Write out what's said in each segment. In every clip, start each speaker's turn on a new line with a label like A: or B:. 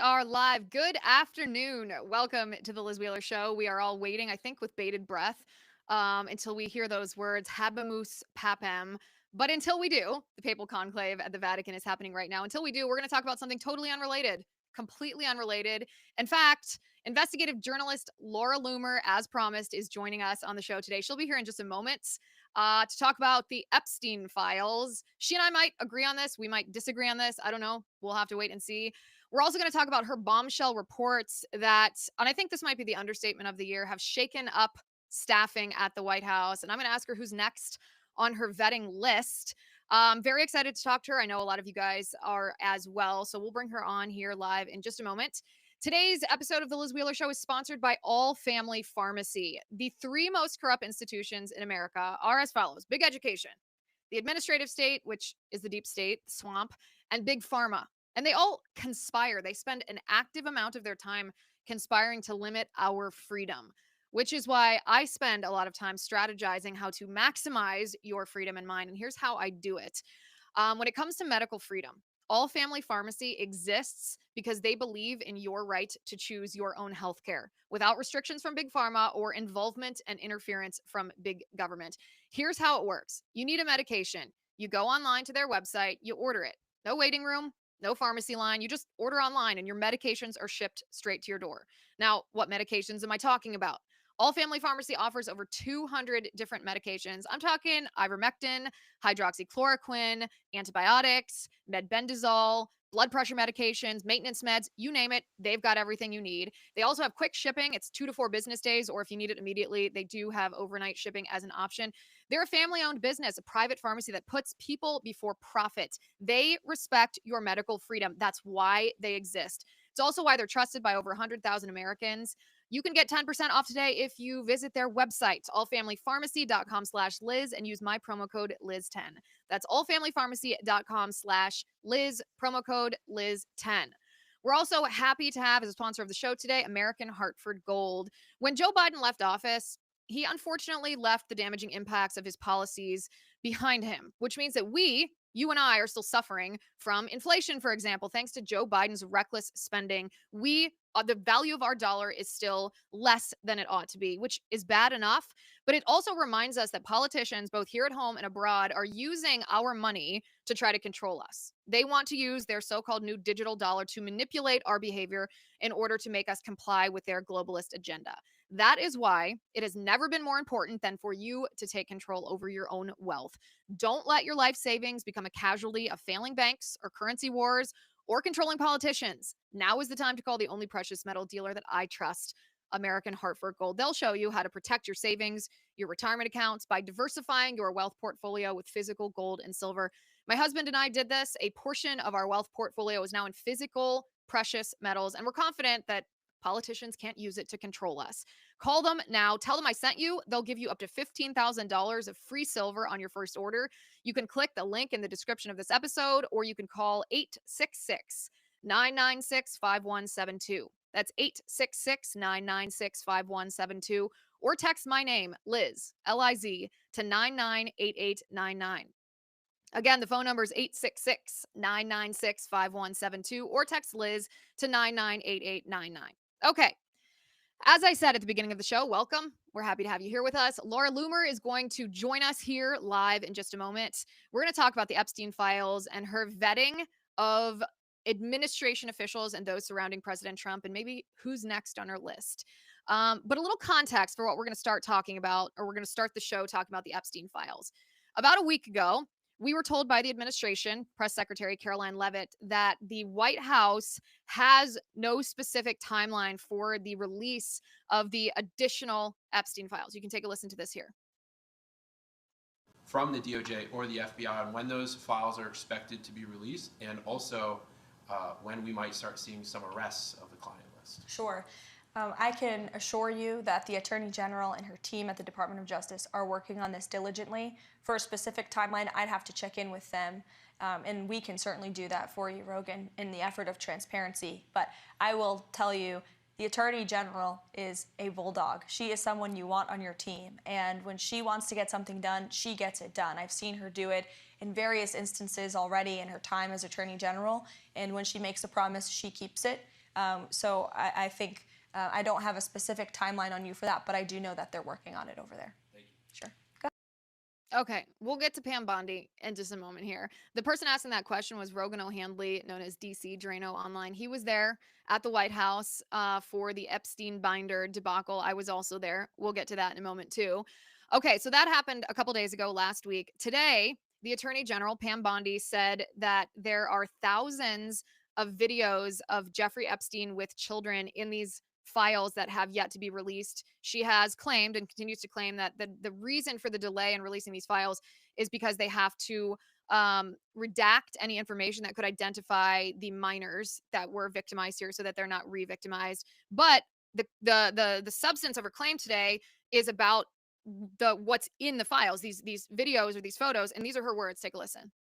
A: Are live. Good afternoon. Welcome to the Liz Wheeler Show. We are all waiting, I think, with bated breath until we hear those words, Habemus Papam. But until we do, the Papal conclave at the Vatican is happening right now. Until we do, we're going to talk about something totally unrelated, completely unrelated. In fact, investigative journalist Laura Loomer, as promised, is joining us on the show today. She'll be here in just a moment to talk about the Epstein files. She and I might agree on this. We might disagree on this. I don't know. We'll have to wait and see. We're also going to talk about her bombshell reports that, and I think this might be the understatement of the year, have shaken up staffing at the White House. And I'm going to ask her who's next on her vetting list. Very excited to talk to her. I know a lot of you guys are as well. So we'll bring her on here live in just a moment. Today's episode of The Liz Wheeler Show is sponsored by All Family Pharmacy. The three most corrupt institutions in America are as follows: big education, the administrative state, which is the deep state, the swamp, and big pharma. And they all conspire. They spend an active amount of their time conspiring to limit our freedom, which is why I spend a lot of time strategizing how to maximize your freedom and mine. And here's how I do it. When it comes to medical freedom, All Family Pharmacy exists because they believe in your right to choose your own health care without restrictions from big pharma or involvement and interference from big government. Here's how it works. You need a medication. You go online to their website, you order it. No waiting room, no pharmacy line. You just order online and your medications are shipped straight to your door. Now, what medications am I talking about? All Family Pharmacy offers over 200 different medications. I'm talking ivermectin, hydroxychloroquine, antibiotics, medbendazole, blood pressure medications, maintenance meds, you name it, they've got everything you need. They also have quick shipping. It's 2 to 4 business days, or if you need it immediately, they do have overnight shipping as an option. They're a family-owned business, a private pharmacy that puts people before profit. They respect your medical freedom. That's why they exist. It's also why they're trusted by over 100,000 Americans. You can get 10% off today if you visit their website, allfamilypharmacy.com/Liz, and use my promo code Liz10. That's allfamilypharmacy.com/Liz, promo code Liz10. We're also happy to have as a sponsor of the show today, American Hartford Gold. When Joe Biden left office, he unfortunately left the damaging impacts of his policies behind him, which means that you and I, are still suffering from inflation, for example, thanks to Joe Biden's reckless spending. The value of our dollar is still less than it ought to be, which is bad enough. But it also reminds us that politicians, both here at home and abroad, are using our money to try to control us. They want to use their so-called new digital dollar to manipulate our behavior in order to make us comply with their globalist agenda. That is why it has never been more important than for you to take control over your own wealth. Don't let your life savings become a casualty of failing banks or currency wars or controlling politicians. Now is the time to call the only precious metal dealer that I trust, American Hartford Gold. They'll show you how to protect your savings, your retirement accounts by diversifying your wealth portfolio with physical gold and silver. My husband and I did this. A portion of our wealth portfolio is now in physical precious metals, and we're confident that politicians can't use it to control us. Call them now. Tell them I sent you. They'll give you up to $15,000 of free silver on your first order. You can click the link in the description of this episode, or you can call 866-996-5172. That's 866-996-5172. Or text my name, Liz, L-I-Z, to 998899. Again, the phone number is 866-996-5172, or text Liz to 998899. Okay. As I said at the beginning of the show, welcome. We're happy to have you here with us. Laura Loomer is going to join us here live in just a moment. We're going to talk about the Epstein files and her vetting of administration officials and those surrounding President Trump, and maybe who's next on her list. But a little context for what we're going to start talking about, or we're going to start the show talking about the Epstein files. About a week ago, we were told by the administration, Press Secretary Caroline Leavitt, that the White House has no specific timeline for the release of the additional Epstein files. You can take a listen to this here.
B: From the DOJ or the FBI on when those files are expected to be released, and also when we might start seeing some arrests of the client list.
C: Sure. I can assure you that the Attorney General and her team at the Department of Justice are working on this diligently. For a specific timeline, I'd have to check in with them, and we can certainly do that for you, Rogan, in the effort of transparency. But I will tell you, the Attorney General is a bulldog. She is someone you want on your team, and when she wants to get something done, she gets it done. I've seen her do it in various instances already in her time as Attorney General, and when she makes a promise, she keeps it. So I think I don't have a specific timeline on you for that, but I do know that they're working on it over there.
B: Thank you.
C: Sure.
A: Okay, we'll get to Pam Bondi in just a moment here. The person asking that question was Rogan O'Handley, known as DC Drano Online. He was there at the White House for the Epstein binder debacle. I was also there. We'll get to that in a moment too. Okay, so that happened a couple days ago last week. Today, the Attorney General, Pam Bondi, said that there are thousands of videos of Jeffrey Epstein with children in these files that have yet to be released. She has claimed and continues to claim that the reason for the delay in releasing these files is because they have to redact any information that could identify the minors that were victimized here so that they're not re-victimized. But the substance of her claim today is about what's in the files, these videos or these photos, and these are her words. Take a listen.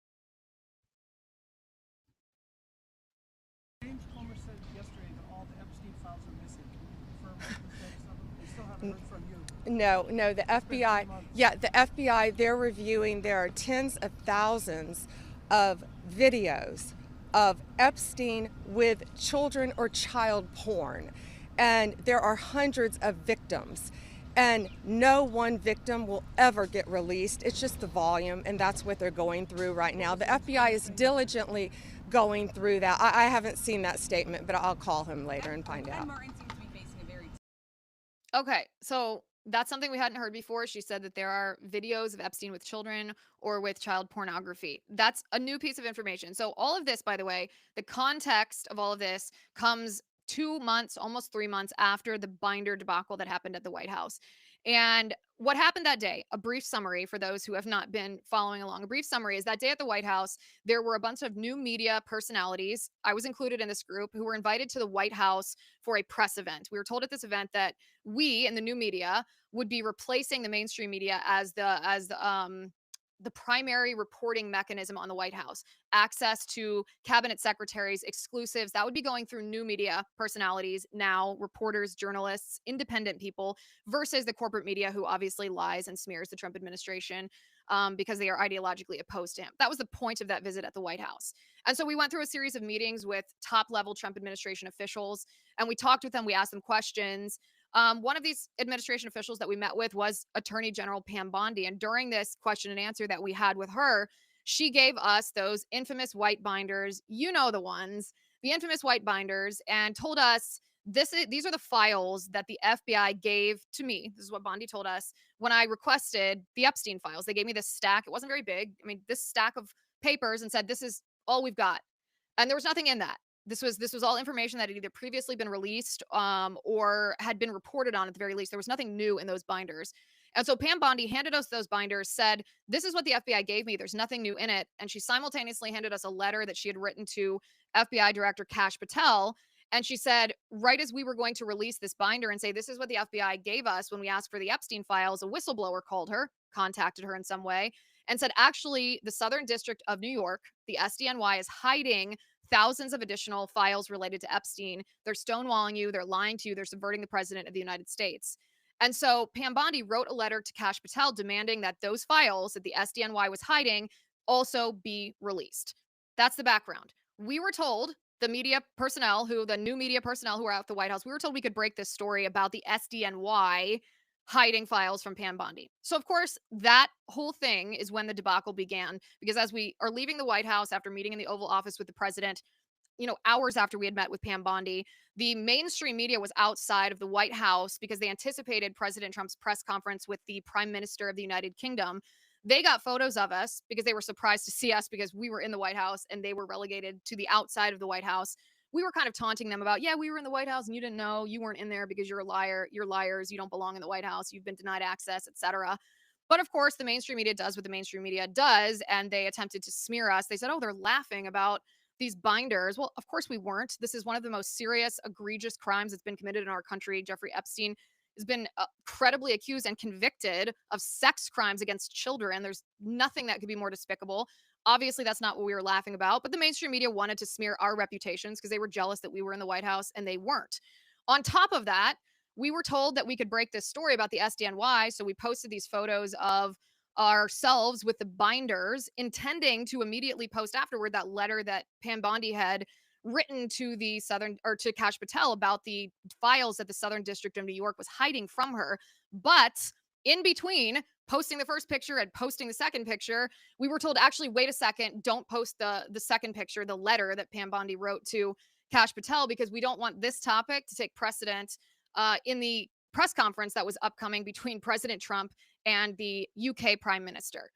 D: James Comer said yesterday that all the Epstein files are missing. Can you confirm the status of them? We still haven't heard from you.
E: No, the FBI, yeah, the FBI, they're reviewing, there are tens of thousands of videos of Epstein with children or child porn. And there are hundreds of victims. And no one victim will ever get released. It's just the volume, and that's what they're going through right now. The FBI is diligently going through that. I haven't seen that statement, but I'll call him later and find out.
A: Okay, so that's something we hadn't heard before. She said that there are videos of Epstein with children or with child pornography. That's a new piece of information. So all of this, by the way, the context of all of this comes 2 months, almost 3 months after the binder debacle that happened at the White House. And what happened that day, a brief summary for those who have not been following along. A brief summary is that day at the White House, there were a bunch of new media personalities. I was included in this group who were invited to the White House for a press event. We were told at this event that we in the new media would be replacing the mainstream media as the primary reporting mechanism on the White House. Access to cabinet secretaries, exclusives, that would be going through new media personalities now, reporters, journalists, independent people, versus the corporate media who obviously lies and smears the Trump administration because they are ideologically opposed to him. That was the point of that visit at the White House. And so we went through a series of meetings with top level Trump administration officials, and we talked with them, we asked them questions. One of these administration officials that we met with was Attorney General Pam Bondi. And during this question and answer that we had with her, she gave us those infamous white binders, you know the ones, the infamous white binders, and told us these are the files that the FBI gave to me. This is what Bondi told us when I requested the Epstein files. They gave me this stack. It wasn't very big. I mean, this stack of papers, and said, this is all we've got. And there was nothing in that. This was all information that had either previously been released or had been reported on at the very least. There was nothing new in those binders. And so Pam Bondi handed us those binders, said, this is what the FBI gave me. There's nothing new in it. And she simultaneously handed us a letter that she had written to FBI Director Kash Patel. And she said, right as we were going to release this binder and say, this is what the FBI gave us when we asked for the Epstein files, a whistleblower called her, contacted her in some way, and said, actually, the Southern District of New York, the SDNY, is hiding thousands of additional files related to Epstein. They're stonewalling you. They're lying to you. They're subverting the president of the United States. And so Pam Bondi wrote a letter to Kash Patel demanding that those files that the SDNY was hiding also be released. That's the background. We were told, the new media personnel who were at the White House, we were told we could break this story about the SDNY hiding files from Pam Bondi. So, of course, that whole thing is when the debacle began, because as we are leaving the White House after meeting in the Oval Office with the president, hours after we had met with Pam Bondi, the mainstream media was outside of the White House because they anticipated President Trump's press conference with the Prime Minister of the United Kingdom. They got photos of us because they were surprised to see us because we were in the White House and they were relegated to the outside of the White House. We were kind of taunting them about, yeah, we were in the White House and you didn't know, you weren't in there because you're a liar, you're liars, you don't belong in the White House, you've been denied access, etc. But of course, the mainstream media does what the mainstream media does, and they attempted to smear us. They said, oh, they're laughing about these binders. Well, of course we weren't. This is one of the most serious, egregious crimes that's been committed in our country. Jeffrey Epstein has been credibly accused and convicted of sex crimes against children. There's nothing that could be more despicable. Obviously, that's not what we were laughing about, but the mainstream media wanted to smear our reputations because they were jealous that we were in the White House and they weren't. On top of that, we were told that we could break this story about the SDNY, so we posted these photos of ourselves with the binders, intending to immediately post afterward that letter that Pam Bondi had written to the to Kash Patel about the files that the Southern District of New York was hiding from her. But in between posting the first picture and posting the second picture, we were told, actually, wait a second, don't post the second picture, the letter that Pam Bondi wrote to Kash Patel, because we don't want this topic to take precedent in the press conference that was upcoming between President Trump and the UK Prime Minister.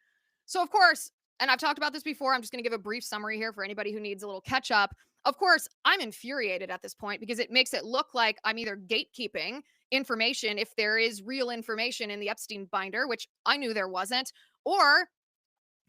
A: So, of course, and I've talked about this before, I'm just going to give a brief summary here for anybody who needs a little catch up. Of course, I'm infuriated at this point because it makes it look like I'm either gatekeeping information if there is real information in the Epstein binder, which I knew there wasn't, or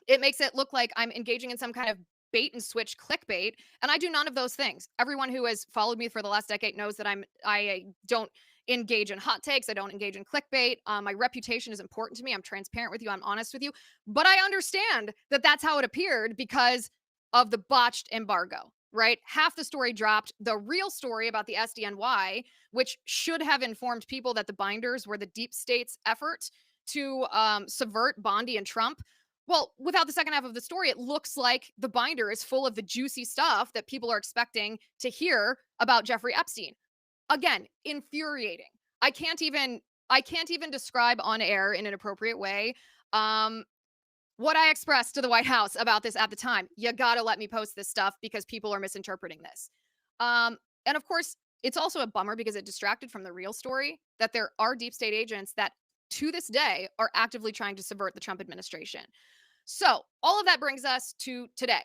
A: it makes it look like I'm engaging in some kind of bait and switch clickbait, and I do none of those things. Everyone who has followed me for the last decade knows that I don't engage in hot takes. I don't engage in clickbait. My reputation is important to me. I'm transparent with you. I'm honest with you. But I understand that that's how it appeared because of the botched embargo, right? Half the story dropped. The real story about the SDNY, which should have informed people that the binders were the deep state's effort to subvert Bondi and Trump. Well, without the second half of the story, it looks like the binder is full of the juicy stuff that people are expecting to hear about Jeffrey Epstein. Again, infuriating. I can't even describe on air in an appropriate way what I expressed to the White House about this at the time. You got to let me post this stuff because people are misinterpreting this. And of course, it's also a bummer because it distracted from the real story that there are deep state agents that to this day are actively trying to subvert the Trump administration. So all of that brings us to today.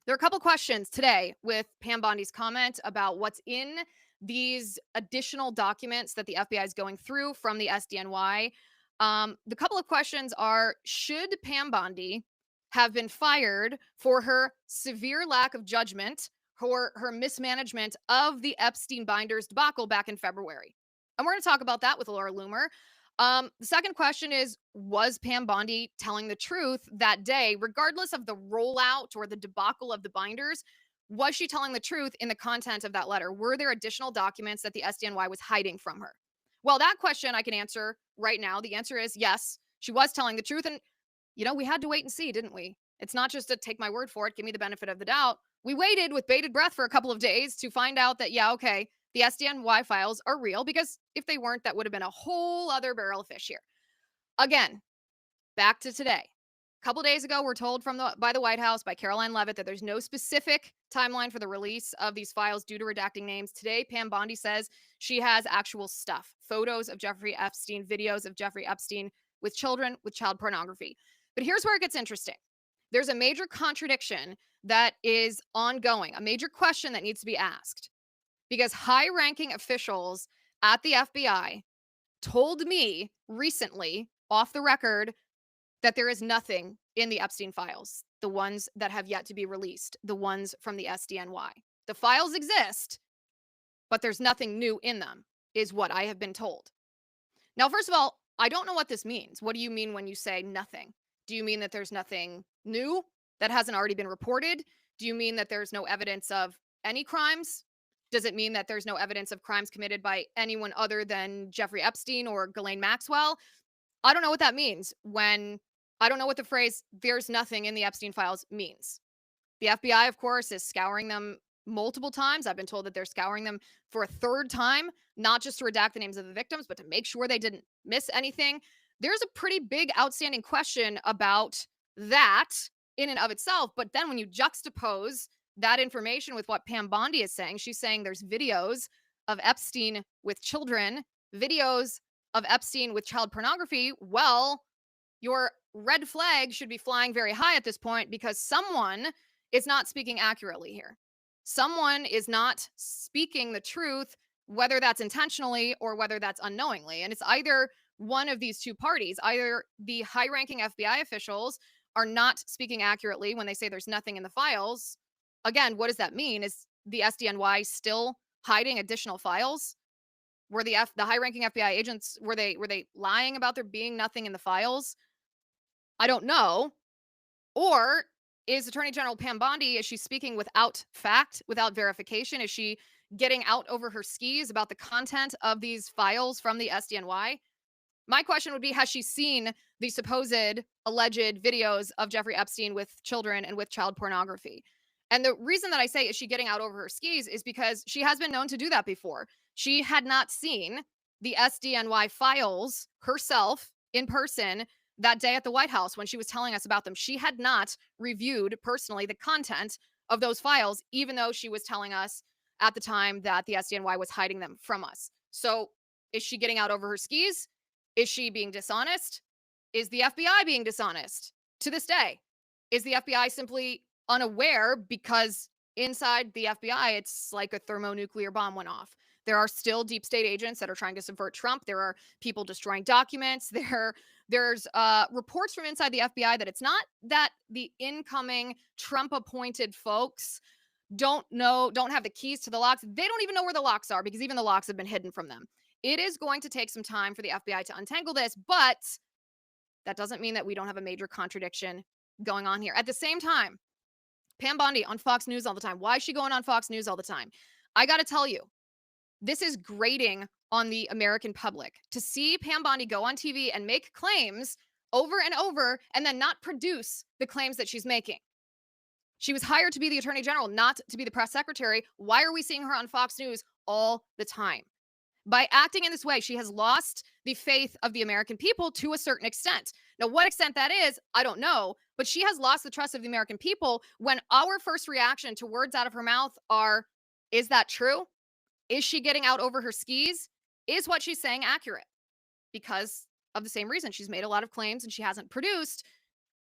A: There are a couple questions today with Pam Bondi's comment about what's in these additional documents that the FBI is going through from the SDNY. The couple of questions are, should Pam Bondi have been fired for her severe lack of judgment, for her mismanagement of the Epstein binders debacle back in February? And we're going to talk about that with Laura Loomer. The second question is, was Pam Bondi telling the truth that day, regardless of the rollout or the debacle of the binders? Was she telling the truth in the content of that letter? Were there additional documents that the SDNY was hiding from her? Well, that question I can answer right now. The answer is yes, she was telling the truth. And, we had to wait and see, didn't we? It's not just to take my word for it, give me the benefit of the doubt. We waited with bated breath for a couple of days to find out that, yeah, okay, the SDNY files are real, because if they weren't, that would have been a whole other barrel of fish here. Again, back to today. A couple days ago, we're told by the White House, by Caroline Leavitt, that there's no specific timeline for the release of these files due to redacting names. Today, Pam Bondi says she has actual stuff, photos of Jeffrey Epstein, videos of Jeffrey Epstein with children, with child pornography. But here's where it gets interesting. There's a major contradiction that is ongoing, a major question that needs to be asked, because high-ranking officials at the FBI told me recently, off the record, that there is nothing in the Epstein files, the ones that have yet to be released, the ones from the SDNY. The files exist, but there's nothing new in them, is what I have been told. Now, first of all, I don't know what this means. What do you mean when you say nothing? Do you mean that there's nothing new that hasn't already been reported? Do you mean that there's no evidence of any crimes? Does it mean that there's no evidence of crimes committed by anyone other than Jeffrey Epstein or Ghislaine Maxwell? I don't know what that means I don't know what the phrase "there's nothing in the Epstein files" means. The FBI, of course, is scouring them multiple times. I've been told that they're scouring them for a third time, not just to redact the names of the victims, but to make sure they didn't miss anything. There's a pretty big outstanding question about that in and of itself. But then when you juxtapose that information with what Pam Bondi is saying, she's saying there's videos of Epstein with children, videos of Epstein with child pornography. Well, your red flag should be flying very high at this point, because someone is not speaking accurately here. Someone is not speaking the truth, whether that's intentionally or whether that's unknowingly. And it's either one of these two parties. Either the high-ranking FBI officials are not speaking accurately when they say there's nothing in the files. Again, what does that mean? Is the SDNY still hiding additional files? Were the high-ranking FBI agents, were they lying about there being nothing in the files? I don't know. Or is Attorney General Pam Bondi, is she speaking without fact, without verification? Is she getting out over her skis about the content of these files from the SDNY? My question would be, has she seen the supposed alleged videos of Jeffrey Epstein with children and with child pornography? And the reason that I say, is she getting out over her skis, is because she has been known to do that before. She had not seen the SDNY files herself in person that day at the White House when she was telling us about them. She had not reviewed personally the content of those files, even though she was telling us at the time that the SDNY was hiding them from us. So is she getting out over her skis? Is she being dishonest? Is the FBI being dishonest? To this day, is the FBI simply unaware because inside the FBI, it's like a thermonuclear bomb went off? There are still deep state agents that are trying to subvert Trump. There are people destroying documents. There's reports from inside the FBI that it's not that the incoming Trump-appointed folks don't have the keys to the locks. They don't even know where the locks are because even the locks have been hidden from them. It is going to take some time for the FBI to untangle this, but that doesn't mean that we don't have a major contradiction going on here. At the same time, Pam Bondi on Fox News all the time. Why is she going on Fox News all the time? I got to tell you, this is grating on the American public to see Pam Bondi go on TV and make claims over and over and then not produce the claims that she's making. She was hired to be the Attorney General, not to be the press secretary. Why are we seeing her on Fox News all the time? By acting in this way, she has lost the faith of the American people to a certain extent. Now, what extent that is, I don't know, but she has lost the trust of the American people when our first reaction to words out of her mouth are, is that true? Is she getting out over her skis? Is what she's saying accurate? Because of the same reason, she's made a lot of claims and she hasn't produced.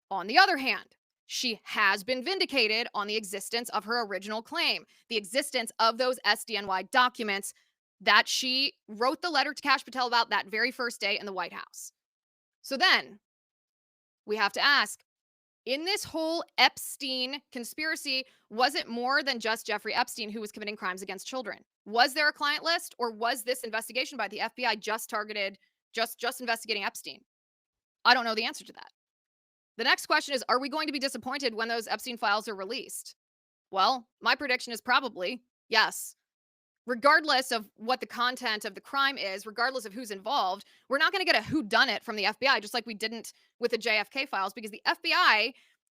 A: On the other hand, she has been vindicated on the existence of her original claim, the existence of those SDNY documents that she wrote the letter to Kash Patel about that very first day in the White House. So then we have to ask, in this whole Epstein conspiracy, was it more than just Jeffrey Epstein who was committing crimes against children? Was there a client list, or was this investigation by the FBI just investigating Epstein? I don't know the answer to that. The next question is, are we going to be disappointed when those Epstein files are released? Well, my prediction is probably yes. Regardless of what the content of the crime is, regardless of who's involved, we're not going to get a whodunit from the FBI, just like we didn't with the JFK files, because the FBI,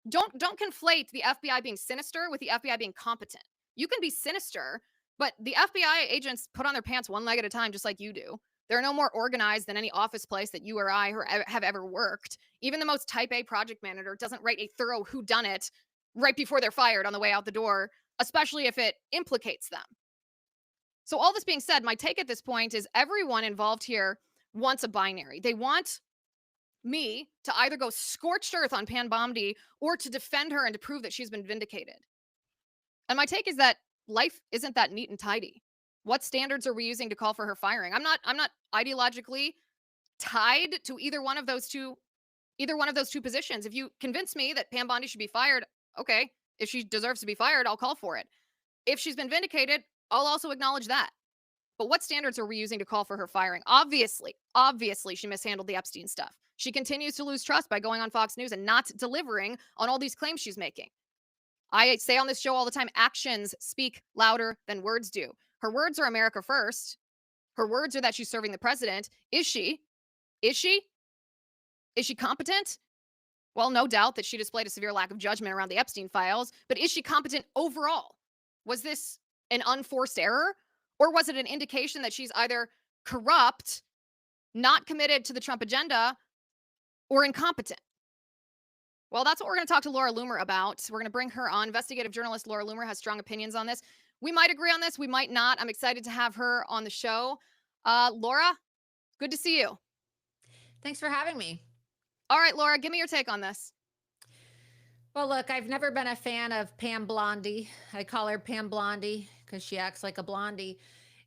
A: don't conflate the FBI being sinister with the FBI being competent. You can be sinister, but the FBI agents put on their pants one leg at a time, just like you do. They're no more organized than any office place that you or I have ever worked. Even the most type A project manager doesn't write a thorough whodunit right before they're fired on the way out the door, especially if it implicates them. So all this being said, my take at this point is everyone involved here wants a binary. They want me to either go scorched earth on Pam Bondi or to defend her and to prove that she's been vindicated. And my take is that life isn't that neat and tidy. What standards are we using to call for her firing? I'm not ideologically tied to either one of those two positions. If you convince me that Pam Bondi should be fired, okay. If she deserves to be fired, I'll call for it. If she's been vindicated, I'll also acknowledge that. But what standards are we using to call for her firing? Obviously, she mishandled the Epstein stuff. She continues to lose trust by going on Fox News and not delivering on all these claims she's making. I say on this show all the time, actions speak louder than words do. Her words are America first. Her words are that she's serving the president. Is she? Is she competent? Well, no doubt that she displayed a severe lack of judgment around the Epstein files, but is she competent overall? Was this an unforced error, or was it an indication that she's either corrupt, not committed to the Trump agenda, or incompetent? Well, that's what we're going to talk to Laura Loomer about. We're going to bring her on. Investigative journalist Laura Loomer has strong opinions on this. We might agree on this. We might not. I'm excited to have her on the show. Laura, good to see you.
F: Thanks for having me.
A: All right, Laura, give me your take on this.
F: Well, look, I've never been a fan of Pam Blondie. I call her Pam Blondie because she acts like a blondie.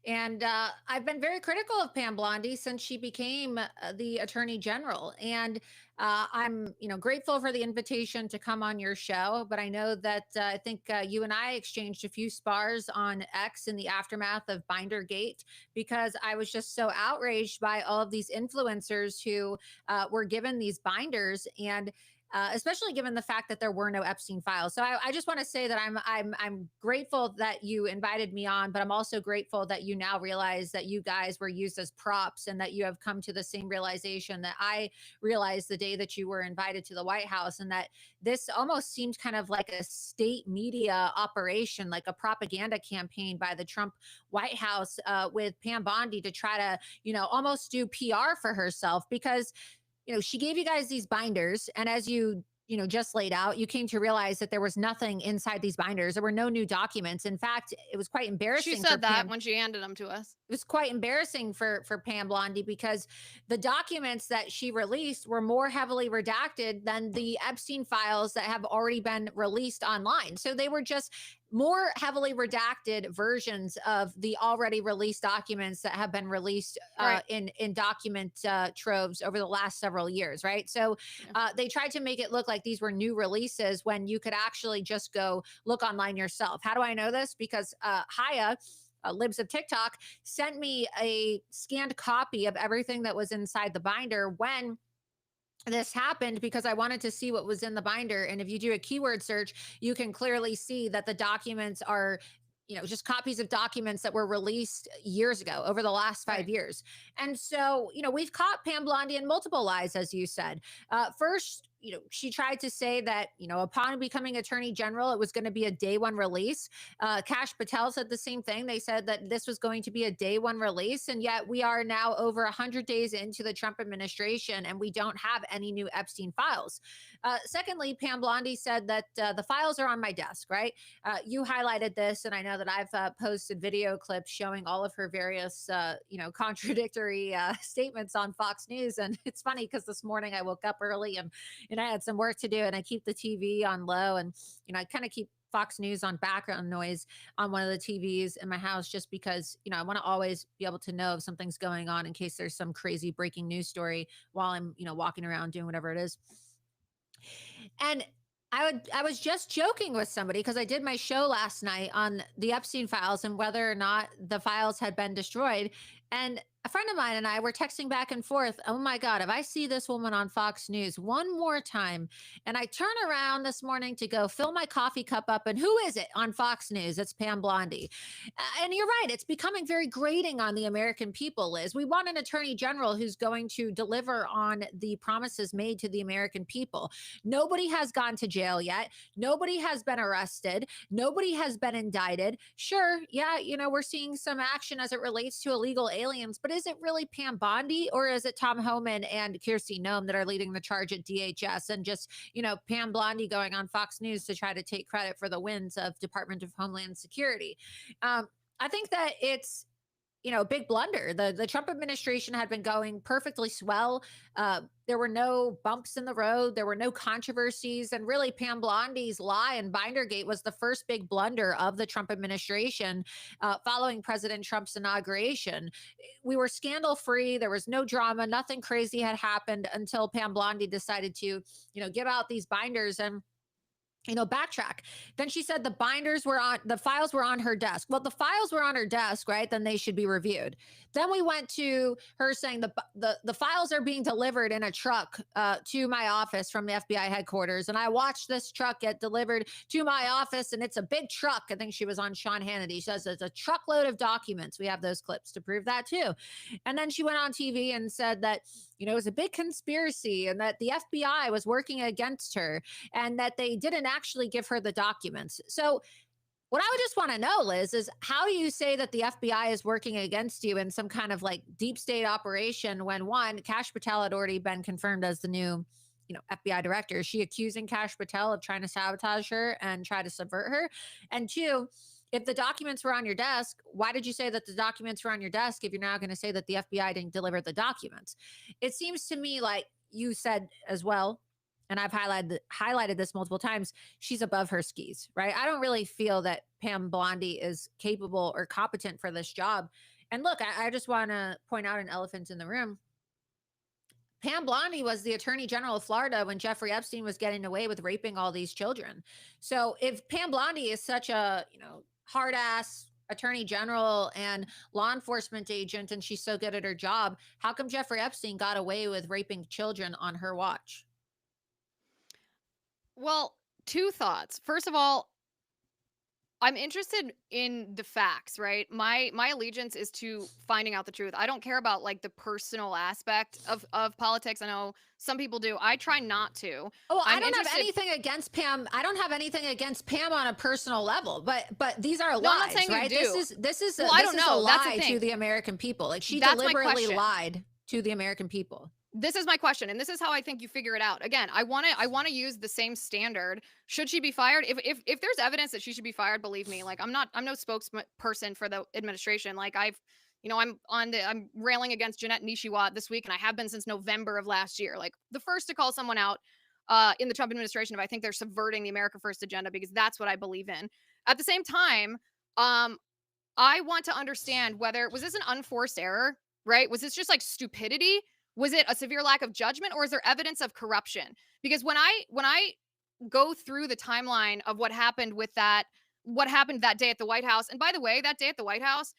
F: And I've been very critical of Pam Blondie since she became the Attorney General. And I'm, grateful for the invitation to come on your show. But I know that I think you and I exchanged a few spars on X in the aftermath of Bindergate, because I was just so outraged by all of these influencers who were given these binders. And especially given the fact that there were no Epstein files. So I just want to say that I'm grateful that you invited me on, but I'm also grateful that you now realize that you guys were used as props and that you have come to the same realization that I realized the day that you were invited to the White House, and that this almost seemed kind of like a state media operation, like a propaganda campaign by the Trump White House with Pam Bondi to try to, almost do PR for herself, because she gave you guys these binders. And as just laid out, you came to realize that there was nothing inside these binders. There were no new documents. In fact, it was quite embarrassing.
A: She said that when she handed them to us.
F: It was quite embarrassing for Pam Bondi, because the documents that she released were more heavily redacted than the Epstein files that have already been released online. So they were just more heavily redacted versions of the already released documents that have been released
A: Right.
F: in document troves over the last several years, right? So they tried to make it look like these were new releases when you could actually just go look online yourself. How do I know this? Because Haya, Libs of TikTok, sent me a scanned copy of everything that was inside the binder when this happened, because I wanted to see what was in the binder. And if you do a keyword search, you can clearly see that the documents are just copies of documents that were released years ago, over the last 5 years. And so, we've caught Pam Bondi in multiple lies, as you said. First, she tried to say that, upon becoming attorney general, it was going to be a day one release. Kash Patel said the same thing. They said that this was going to be a day one release. And yet we are now over 100 days into the Trump administration, and we don't have any new Epstein files. Secondly, Pam Bondi said that the files are on my desk, right? You highlighted this, and I know that I've posted video clips showing all of her various, contradictory statements on Fox News. And it's funny because this morning I woke up early and I had some work to do, and I keep the TV on low, and I kind of keep Fox News on background noise on one of the TVs in my house, just because I want to always be able to know if something's going on in case there's some crazy breaking news story while I'm walking around doing whatever it is. And I was just joking with somebody, because I did my show last night on the Epstein files and whether or not the files had been destroyed. And a friend of mine and I were texting back and forth. Oh my God, if I see this woman on Fox News one more time, and I turn around this morning to go fill my coffee cup up, and who is it on Fox News? It's Pam Bondi. And you're right, it's becoming very grating on the American people, Liz. We want an attorney general who's going to deliver on the promises made to the American people. Nobody has gone to jail yet. Nobody has been arrested. Nobody has been indicted. Sure, yeah, we're seeing some action as it relates to illegal aliens, but is it really Pam Bondi, or is it Tom Homan and Kirsty Noem that are leading the charge at DHS, and just, Pam Bondi going on Fox News to try to take credit for the wins of Department of Homeland Security? I think that it's, a big blunder. The Trump administration had been going perfectly swell. There were no bumps in the road. There were no controversies. And really, Pam Bondi's lie and Bindergate was the first big blunder of the Trump administration following President Trump's inauguration. We were scandal free. There was no drama. Nothing crazy had happened until Pam Bondi decided to, give out these binders and backtrack. Then she said the files were on her desk. Well, the files were on her desk, right? Then they should be reviewed. Then we went to her saying the files are being delivered in a truck to my office from the FBI headquarters. And I watched this truck get delivered to my office, and it's a big truck. I think she was on Sean Hannity. She says it's a truckload of documents. We have those clips to prove that too. And then she went on TV and said that, it was a big conspiracy, and that the FBI was working against her, and that they didn't actually give her the documents. So what I would just want to know, Liz, is how do you say that the FBI is working against you in some kind of like deep state operation when, one, Kash Patel had already been confirmed as the new, FBI director? Is she accusing Kash Patel of trying to sabotage her and try to subvert her? And two, if the documents were on your desk, why did you say that the documents were on your desk if you're now going to say that the FBI didn't deliver the documents? It seems to me like you said as well, and I've highlighted this multiple times, she's above her skis, right? I don't really feel that Pam Bondi is capable or competent for this job. And look, I just want to point out an elephant in the room. Pam Bondi was the attorney general of Florida when Jeffrey Epstein was getting away with raping all these children. So if Pam Bondi is such a, hard ass attorney general and law enforcement agent, and she's so good at her job, how come Jeffrey Epstein got away with raping children on her watch?
A: Well, two thoughts. First of all, I'm interested in the facts, right? My allegiance is to finding out the truth. I don't care about like the personal aspect of politics. I know some people do. I try not to.
F: Oh, I
A: I'm
F: don't have
A: interested.
F: anything against Pam. I don't have anything against Pam on a personal level, but these are
A: No, I'm not
F: lies,
A: saying you
F: right?
A: do.
F: This is
A: Well, I
F: this
A: don't
F: is a
A: know. That's the
F: lie to
A: thing.
F: the American people. Like she
A: That's my
F: deliberately
A: question.
F: lied to the American people.
A: This is my question, and this is how I think you figure it out. Again, I want to use the same standard. Should she be fired? If there's evidence that she should be fired, believe me, like I'm no spokesperson for the administration. Like I'm railing against Janette Nesheiwat this week, and I have been since November of last year. Like the first to call someone out in the Trump administration if I think they're subverting the America First agenda, because that's what I believe in. At the same time, I want to understand whether was this an unforced error, right? Was this just like stupidity? Was it a severe lack of judgment, or is there evidence of corruption? Because when I go through the timeline of what happened that day at the White House, and by the way, that day at the White House,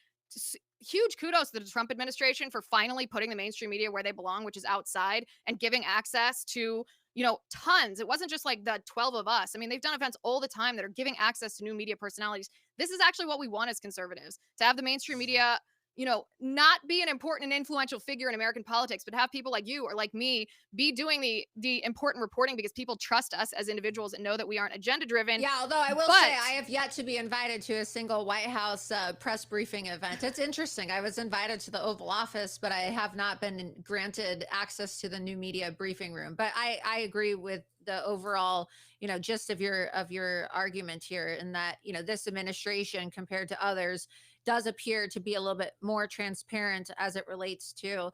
A: huge kudos to the Trump administration for finally putting the mainstream media where they belong, which is outside, and giving access to tons. It wasn't just like the 12 of us. I mean, they've done events all the time that are giving access to new media personalities. This is actually what we want as conservatives, to have the mainstream media, not be an important and influential figure in American politics, but have people like you or like me be doing the important reporting, because people trust us as individuals and know that we aren't agenda driven.
F: Yeah, although I will say I have yet to be invited to a single White House press briefing event. It's interesting. I was invited to the Oval Office, but I have not been granted access to the new media briefing room. But I agree with the overall, gist of your argument here, in that, this administration compared to others does appear to be a little bit more transparent as it relates to,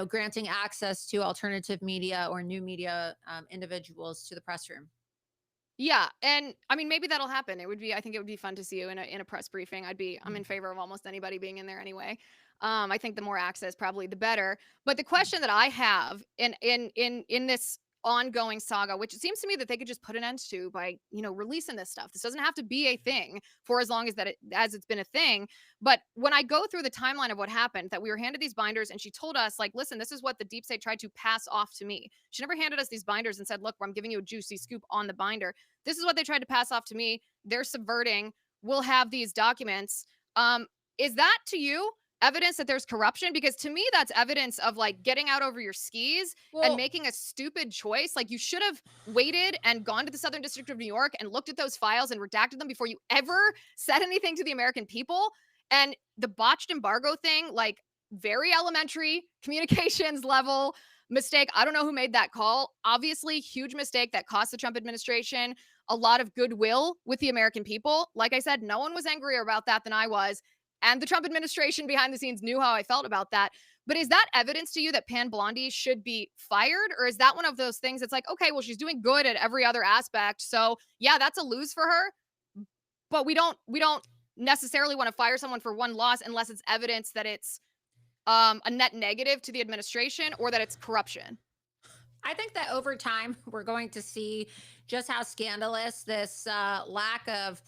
F: granting access to alternative media or new media individuals to the press room.
A: Yeah, and I mean, maybe that'll happen. I think it would be fun to see you in a press briefing. I'm in favor of almost anybody being in there anyway. I think the more access, probably the better. But the question that I have in this ongoing saga, which it seems to me that they could just put an end to by releasing this stuff. This doesn't have to be a thing for as long as it's been a thing. But when I go through the timeline of what happened, that we were handed these binders, and she told us, like, listen, this is what the deep state tried to pass off to me. She never handed us these binders and said, look, I'm giving you a juicy scoop on the binder. This is what they tried to pass off to me. They're subverting. We'll have these documents. Is that to you evidence that there's corruption? Because to me, that's evidence of like getting out over your skis and making a stupid choice. Like you should have waited and gone to the Southern District of New York and looked at those files and redacted them before you ever said anything to the American people. And the botched embargo thing, like very elementary communications level mistake. I don't know who made that call. Obviously, huge mistake that cost the Trump administration a lot of goodwill with the American people. Like I said, no one was angrier about that than I was. And the Trump administration behind the scenes knew how I felt about that. But is that evidence to you that Pam Blondie should be fired? Or is that one of those things that's like, okay, well, she's doing good at every other aspect, so yeah, that's a lose for her. But we don't necessarily want to fire someone for one loss unless it's evidence that it's a net negative to the administration or that it's corruption.
F: I think that over time, we're going to see just how scandalous this lack of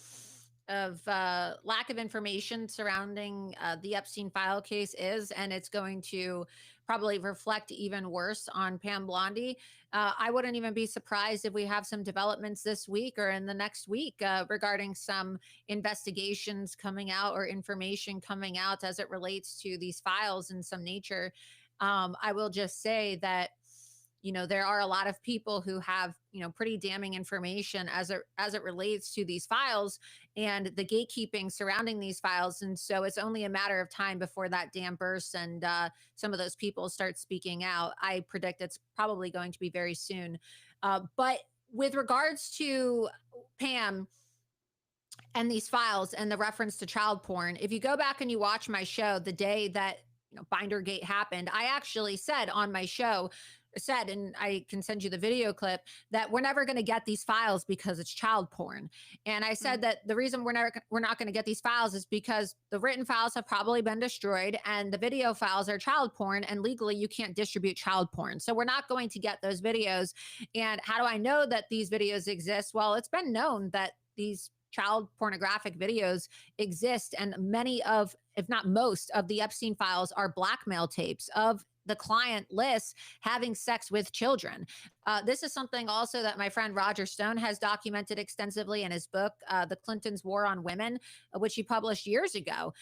F: information surrounding the Epstein file case is, and it's going to probably reflect even worse on Pam Blondie. I wouldn't even be surprised if we have some developments this week or in the next week regarding some investigations coming out or information coming out as it relates to these files in some nature. I will just say that there are a lot of people who have, pretty damning information as it relates to these files and the gatekeeping surrounding these files. And so it's only a matter of time before that dam bursts and some of those people start speaking out. I predict it's probably going to be very soon. But with regards to Pam and these files and the reference to child porn, if you go back and you watch my show the day that Bindergate happened, I actually said on my show, and I can send you the video clip, that we're never going to get these files because it's child porn. And I said that the reason we're not going to get these files is because the written files have probably been destroyed and the video files are child porn, and legally you can't distribute child porn. So we're not going to get those videos. And how do I know that these videos exist? Well, it's been known that these child pornographic videos exist, and many of, if not most of, the Epstein files are blackmail tapes of the client lists having sex with children. This is something also that my friend Roger Stone has documented extensively in his book, The Clintons' War on Women, which he published years ago,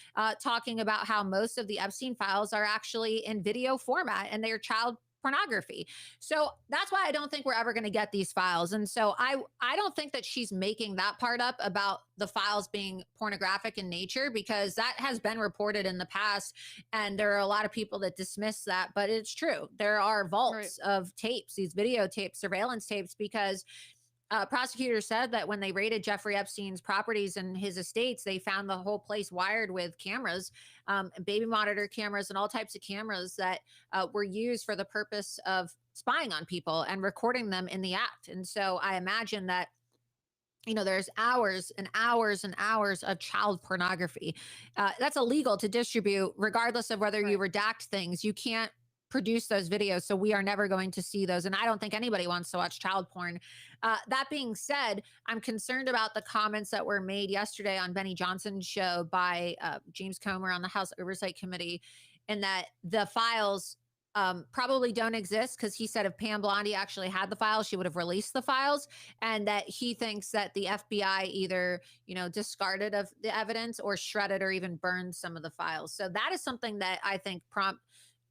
F: talking about how most of the Epstein files are actually in video format and they're child pornography. So that's why I don't think we're ever going to get these files. And so I don't think that she's making that part up about the files being pornographic in nature, because that has been reported in the past. And there are a lot of people that dismiss that, but it's true. There are vaults of tapes, these videotapes, surveillance tapes, because prosecutors said that when they raided Jeffrey Epstein's properties and his estates, they found the whole place wired with cameras, baby monitor cameras, and all types of cameras that were used for the purpose of spying on people and recording them in the act. And so I imagine that, you know, there's hours and hours and hours of child pornography. That's illegal to distribute, regardless of whether you redact things. You can't produce those videos, so we are never going to see those. And I don't think anybody wants to watch child porn. That being said, I'm concerned about the comments that were made yesterday on Benny Johnson's show by James Comer on the House Oversight Committee, and that the files probably don't exist, because he said if Pam Blondy actually had the files, she would have released the files, and that he thinks that the FBI either, you know, discarded of the evidence or shredded or even burned some of the files. So that is something that I think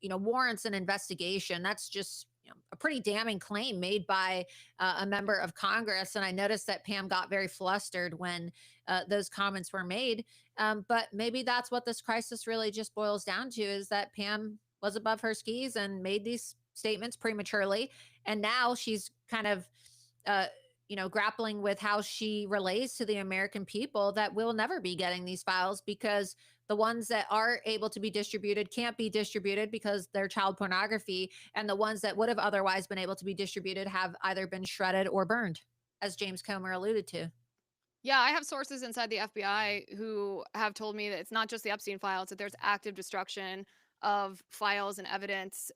F: warrants an investigation. That's just, you know, a pretty damning claim made by a member of Congress. And I noticed that Pam got very flustered when those comments were made. But maybe that's what this crisis really just boils down to, is that Pam was above her skis and made these statements prematurely. And now she's kind of, grappling with how she relates to the American people, that will never be getting these files, because the ones that are able to be distributed can't be distributed because they're child pornography. And the ones that would have otherwise been able to be distributed have either been shredded or burned, as James Comer alluded to.
A: Yeah, I have sources inside the FBI who have told me that it's not just the Epstein files, that there's active destruction of files and evidence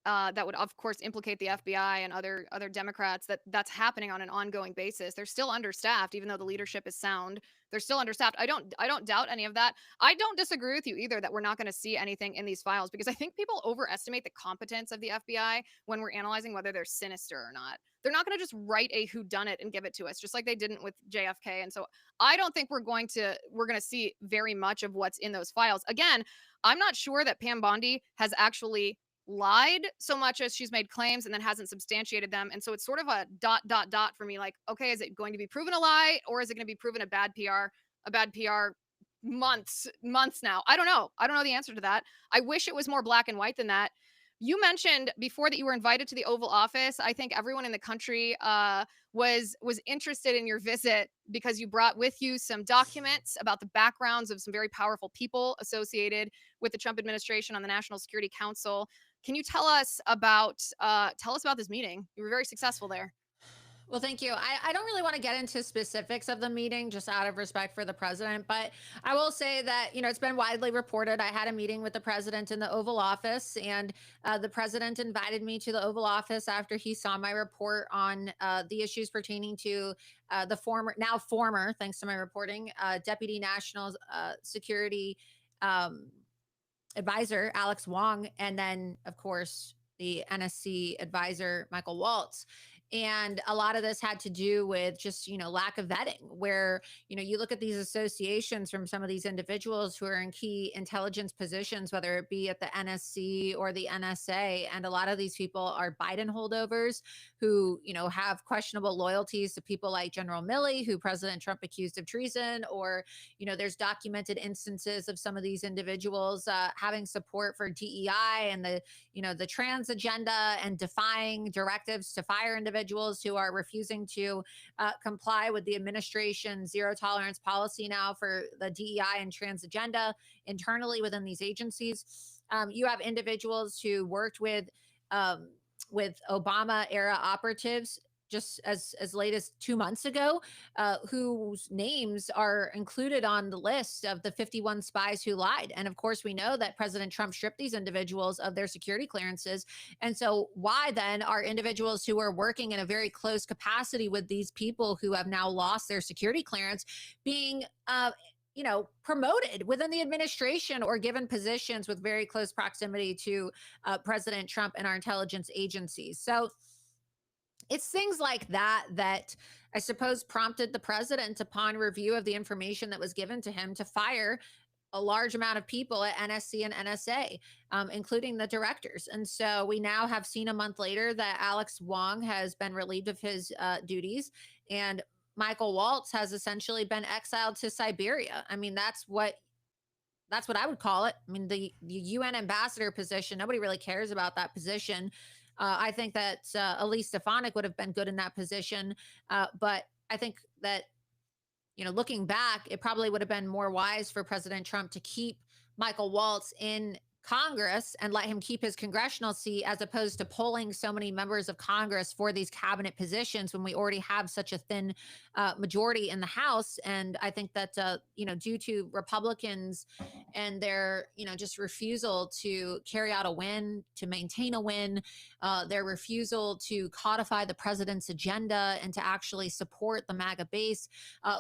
A: that would, of course, implicate the FBI and other Democrats. That's happening on an ongoing basis. They're still understaffed, even though the leadership is sound. They're still understaffed. I don't doubt any of that. I don't disagree with you either that we're not going to see anything in these files, because I think people overestimate the competence of the FBI when we're analyzing whether they're sinister or not. They're not going to just write a whodunit and give it to us, just like they didn't with JFK. And so I don't think we're going to see very much of what's in those files. Again, I'm not sure that Pam Bondi has actually lied so much as she's made claims and then hasn't substantiated them. And so it's sort of a ... for me. Like, okay, is it going to be proven a lie, or is it going to be proven a bad PR months now? I don't know. I don't know the answer to that. I wish it was more black and white than that. You mentioned before that you were invited to the Oval Office. I think everyone in the country was interested in your visit because you brought with you some documents about the backgrounds of some very powerful people associated with the Trump administration on the National Security Council. Can you tell us about this meeting? You were very successful there.
F: Well, thank you. I don't really want to get into specifics of the meeting, just out of respect for the president, but I will say that, you know, it's been widely reported. I had a meeting with the president in the Oval Office, and the president invited me to the Oval Office after he saw my report on the issues pertaining to the former, thanks to my reporting, Deputy National Security Advisor Alex Wong, and then, of course, the NSC advisor Michael Waltz. And a lot of this had to do with just, you know, lack of vetting, where, you know, you look at these associations from some of these individuals who are in key intelligence positions, whether it be at the NSC or the NSA. And a lot of these people are Biden holdovers who, you know, have questionable loyalties to people like General Milley, who President Trump accused of treason, or, you know, there's documented instances of some of these individuals having support for DEI and the, you know, the trans agenda, and defying directives to fire individuals who are refusing to comply with the administration's zero tolerance policy now for the DEI and trans agenda internally within these agencies. You have individuals who worked with Obama era operatives just as late as 2 months ago, whose names are included on the list of the 51 spies who lied. And of course, we know that President Trump stripped these individuals of their security clearances. And so, why then are individuals who are working in a very close capacity with these people who have now lost their security clearance being promoted within the administration or given positions with very close proximity to President Trump and our intelligence agencies? So it's things like that that I suppose prompted the president, upon review of the information that was given to him, to fire a large amount of people at NSC and NSA, including the directors. And so we now have seen a month later that Alex Wong has been relieved of his duties, and Michael Waltz has essentially been exiled to Siberia. I mean, that's what I would call it. I mean, the UN ambassador position, nobody really cares about that position. I think that Elise Stefanik would have been good in that position. But I think that, looking back, it probably would have been more wise for President Trump to keep Michael Waltz in Congress and let him keep his congressional seat, as opposed to polling so many members of Congress for these cabinet positions when we already have such a thin majority in the House. And I think that, due to Republicans and their, just refusal to carry out a win, to maintain a win, their refusal to codify the president's agenda and to actually support the MAGA base,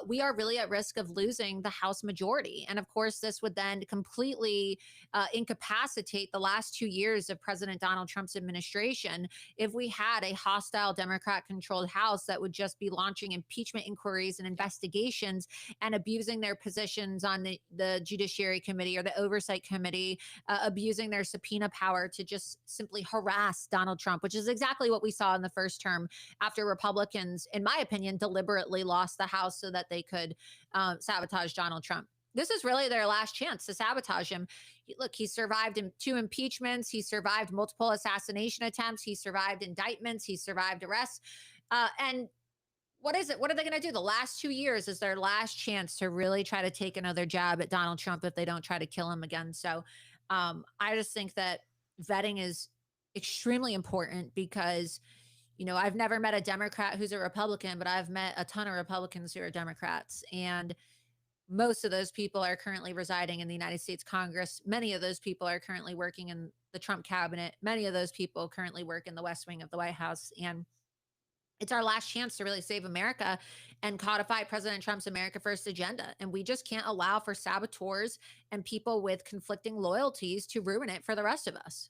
F: we are really at risk of losing the House majority. And of course, this would then completely incapacitate the last 2 years of President Donald Trump's administration if we had a hostile Democrat-controlled House that would just be launching impeachment inquiries and investigations and abusing their positions on the Judiciary Committee or the Oversight Committee, abusing their subpoena power to just simply harass Donald Trump, which is exactly what we saw in the first term after Republicans, in my opinion, deliberately lost the House so that they could sabotage Donald Trump. This is really their last chance to sabotage him. Look, he survived 2 impeachments. He survived multiple assassination attempts. He survived indictments. He survived arrests. And what is it? What are they going to do? The last 2 years is their last chance to really try to take another jab at Donald Trump if they don't try to kill him again. So I just think that vetting is extremely important because, I've never met a Democrat who's a Republican, but I've met a ton of Republicans who are Democrats. And most of those people are currently residing in the United States Congress. Many of those people are currently working in the Trump cabinet. Many of those people currently work in the West Wing of the White House. And it's our last chance to really save America and codify President Trump's America First agenda. And we just can't allow for saboteurs and people with conflicting loyalties to ruin it for the rest of us.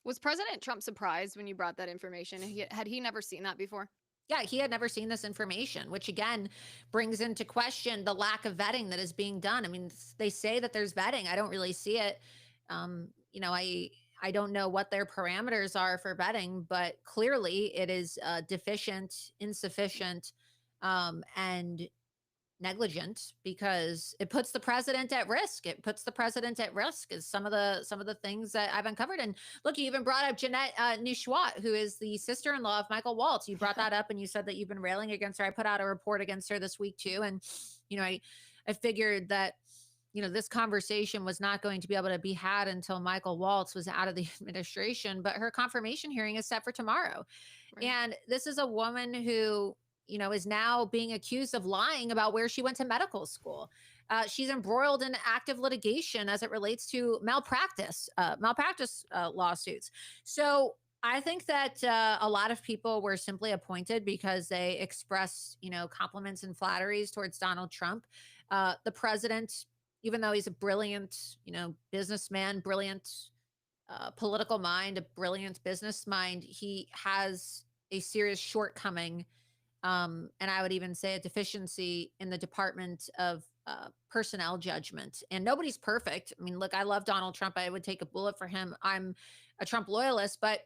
A: Was President Trump surprised when you brought that information? Had he never seen that before?
F: Yeah, he had never seen this information, which again brings into question the lack of vetting that is being done. I mean, they say that there's vetting. I don't really see it. I don't know what their parameters are for vetting, but clearly it is deficient, insufficient, and negligent, because it puts the president at risk. It puts the president at risk is some of the things that I've uncovered. And look, you even brought up Janette Nesheiwat, who is the sister-in-law of Michael Waltz. You brought that up and you said that you've been railing against her. I put out a report against her this week too. And, I figured that, this conversation was not going to be able to be had until Michael Waltz was out of the administration, but her confirmation hearing is set for tomorrow. Right. And this is a woman who, is now being accused of lying about where she went to medical school. She's embroiled in active litigation as it relates to malpractice lawsuits. So I think that a lot of people were simply appointed because they expressed, compliments and flatteries towards Donald Trump. The president, even though he's a brilliant, businessman, brilliant political mind, a brilliant business mind, he has a serious shortcoming. And I would even say a deficiency in the Department of Personnel Judgment. And nobody's perfect. I mean, look, I love Donald Trump. I would take a bullet for him. I'm a Trump loyalist, but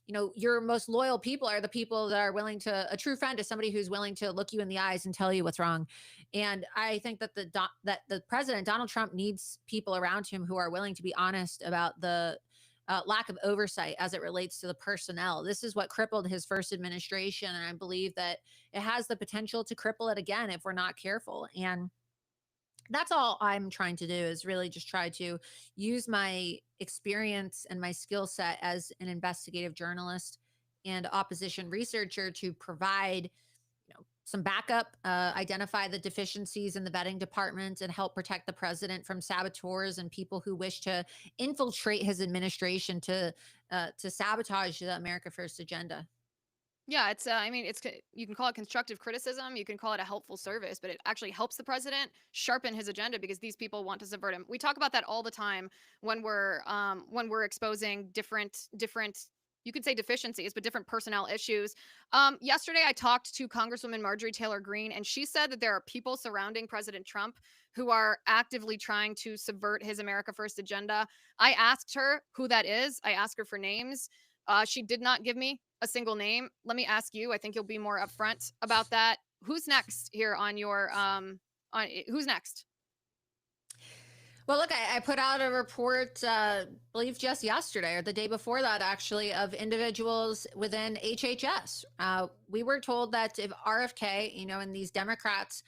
F: your most loyal people are the people that are willing to, a true friend is somebody who's willing to look you in the eyes and tell you what's wrong. And I think that the president, Donald Trump, needs people around him who are willing to be honest about the lack of oversight as it relates to the personnel. This is what crippled his first administration. And I believe that it has the potential to cripple it again if we're not careful. And that's all I'm trying to do, is really just try to use my experience and my skill set as an investigative journalist and opposition researcher to provide some backup, identify the deficiencies in the vetting department, and help protect the president from saboteurs and people who wish to infiltrate his administration to sabotage the America First agenda.
A: Yeah, it's I mean, you can call it constructive criticism, you can call it a helpful service, but it actually helps the president sharpen his agenda because these people want to subvert him. We talk about that all the time when we're exposing different you could say deficiencies, but different personnel issues. Yesterday I talked to Congresswoman Marjorie Taylor Greene, and she said that there are people surrounding President Trump who are actively trying to subvert his America First agenda. I asked her who that is. I asked her for names. She did not give me a single name. Let me ask you. I think you'll be more upfront about that. Who's next here on your who's next?
F: Well, look, I put out a report, I believe just yesterday or the day before that, actually, of individuals within HHS. We were told that if RFK, and these Democrats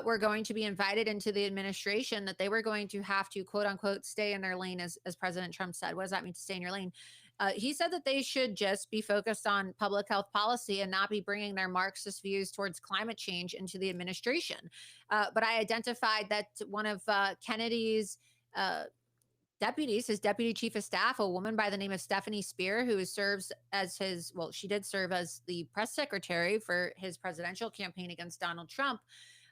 F: were going to be invited into the administration, that they were going to have to, quote unquote, stay in their lane, as President Trump said. What does that mean, to stay in your lane? He said that they should just be focused on public health policy and not be bringing their Marxist views towards climate change into the administration. But I identified that one of Kennedy's deputies, his deputy chief of staff, a woman by the name of Stephanie Spear, who serves as she did serve as the press secretary for his presidential campaign against Donald Trump.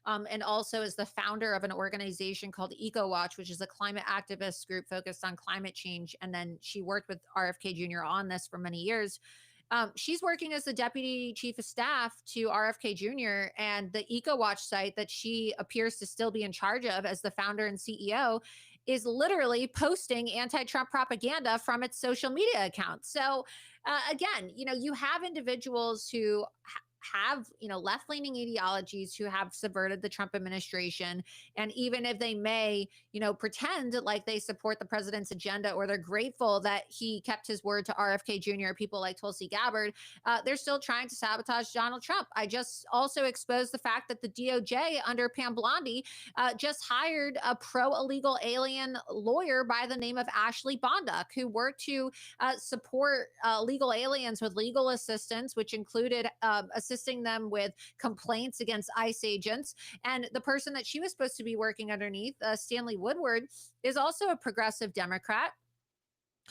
F: And also is the founder of an organization called EcoWatch, which is a climate activist group focused on climate change. And then she worked with RFK Jr. on this for many years. She's working as the deputy chief of staff to RFK Jr. And the EcoWatch site that she appears to still be in charge of as the founder and CEO is literally posting anti-Trump propaganda from its social media accounts. So again, you have individuals who have left-leaning ideologies who have subverted the Trump administration, and even if they may pretend like they support the president's agenda or they're grateful that he kept his word to RFK Jr., people like Tulsi Gabbard, they're still trying to sabotage Donald Trump. I just also exposed the fact that the DOJ under Pam Bondi just hired a pro-illegal alien lawyer by the name of Ashley Bonduck, who worked to support legal aliens with legal assistance, which included assisting them with complaints against ICE agents. And the person that she was supposed to be working underneath, Stanley Woodward, is also a progressive Democrat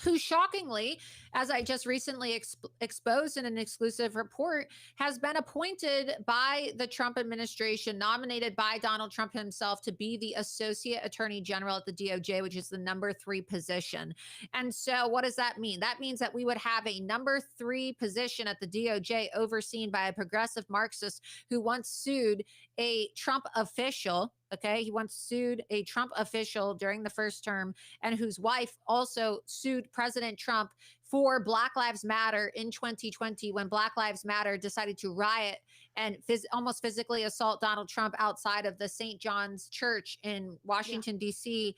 F: who, shockingly, as I just recently exposed in an exclusive report, has been appointed by the Trump administration, nominated by Donald Trump himself to be the Associate Attorney General at the DOJ, which is the number 3 position. And so what does that mean? That means that we would have a number 3 position at the DOJ overseen by a progressive Marxist who once sued a Trump official. Okay, he once sued a Trump official during the first term, and whose wife also sued President Trump for Black Lives Matter in 2020, when Black Lives Matter decided to riot and almost physically assault Donald Trump outside of the St. John's Church in Washington, D.C.,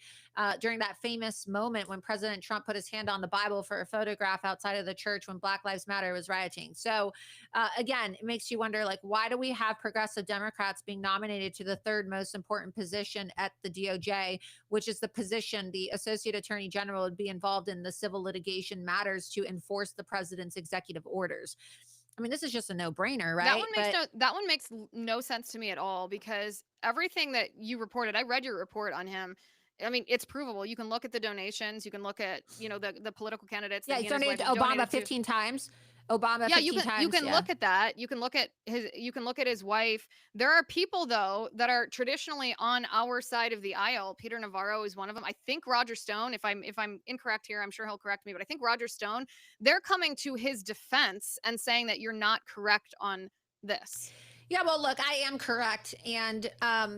F: during that famous moment when President Trump put his hand on the Bible for a photograph outside of the church when Black Lives Matter was rioting. So again, it makes you wonder, why do we have progressive Democrats being nominated to the 3rd most important position at the DOJ, which is the position the Associate Attorney General would be involved in the civil litigation matters to enforce the president's executive orders? I mean, this is just a no-brainer, right?
A: That one makes no sense to me at all, because everything that you reported, I read your report on him. I mean, it's provable. You can look at the donations. You can look at, the political candidates.
F: Yeah, he donated to Obama 15 times. Obama.
A: Yeah, you can look at that. You can look at his wife. There are people, though, that are traditionally on our side of the aisle. Peter Navarro is one of them. I think Roger Stone, if I'm incorrect here, I'm sure he'll correct me, but I think Roger Stone, they're coming to his defense and saying that you're not correct on this.
F: Yeah, well, look, I am correct. And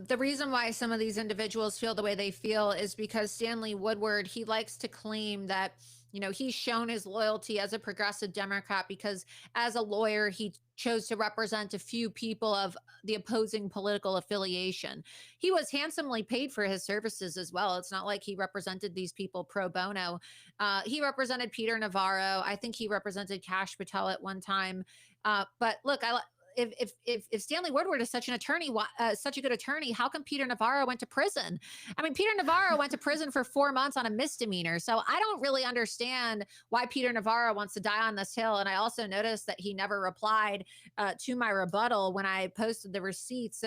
F: the reason why some of these individuals feel the way they feel is because Stanley Woodward, he likes to claim that, he's shown his loyalty as a progressive Democrat because as a lawyer, he chose to represent a few people of the opposing political affiliation. He was handsomely paid for his services as well. It's not like he represented these people pro bono. He represented Peter Navarro. I think he represented Kash Patel at one time. But look, if Stanley Woodward is such an attorney, such a good attorney, how come Peter Navarro went to prison? I mean, Peter Navarro went to prison for 4 months on a misdemeanor. So I don't really understand why Peter Navarro wants to die on this hill. And I also noticed that he never replied to my rebuttal when I posted the receipts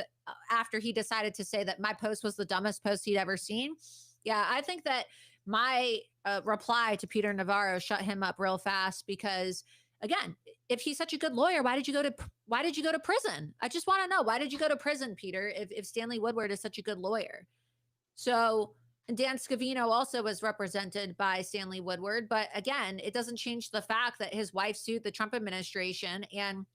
F: after he decided to say that my post was the dumbest post he'd ever seen. Yeah, I think that my reply to Peter Navarro shut him up real fast because, again, if he's such a good lawyer, why did you go to prison? I just want to know, why did you go to prison, Peter, if Stanley Woodward is such a good lawyer? So, and Dan Scavino also was represented by Stanley Woodward, but again, it doesn't change the fact that his wife sued the Trump administration, and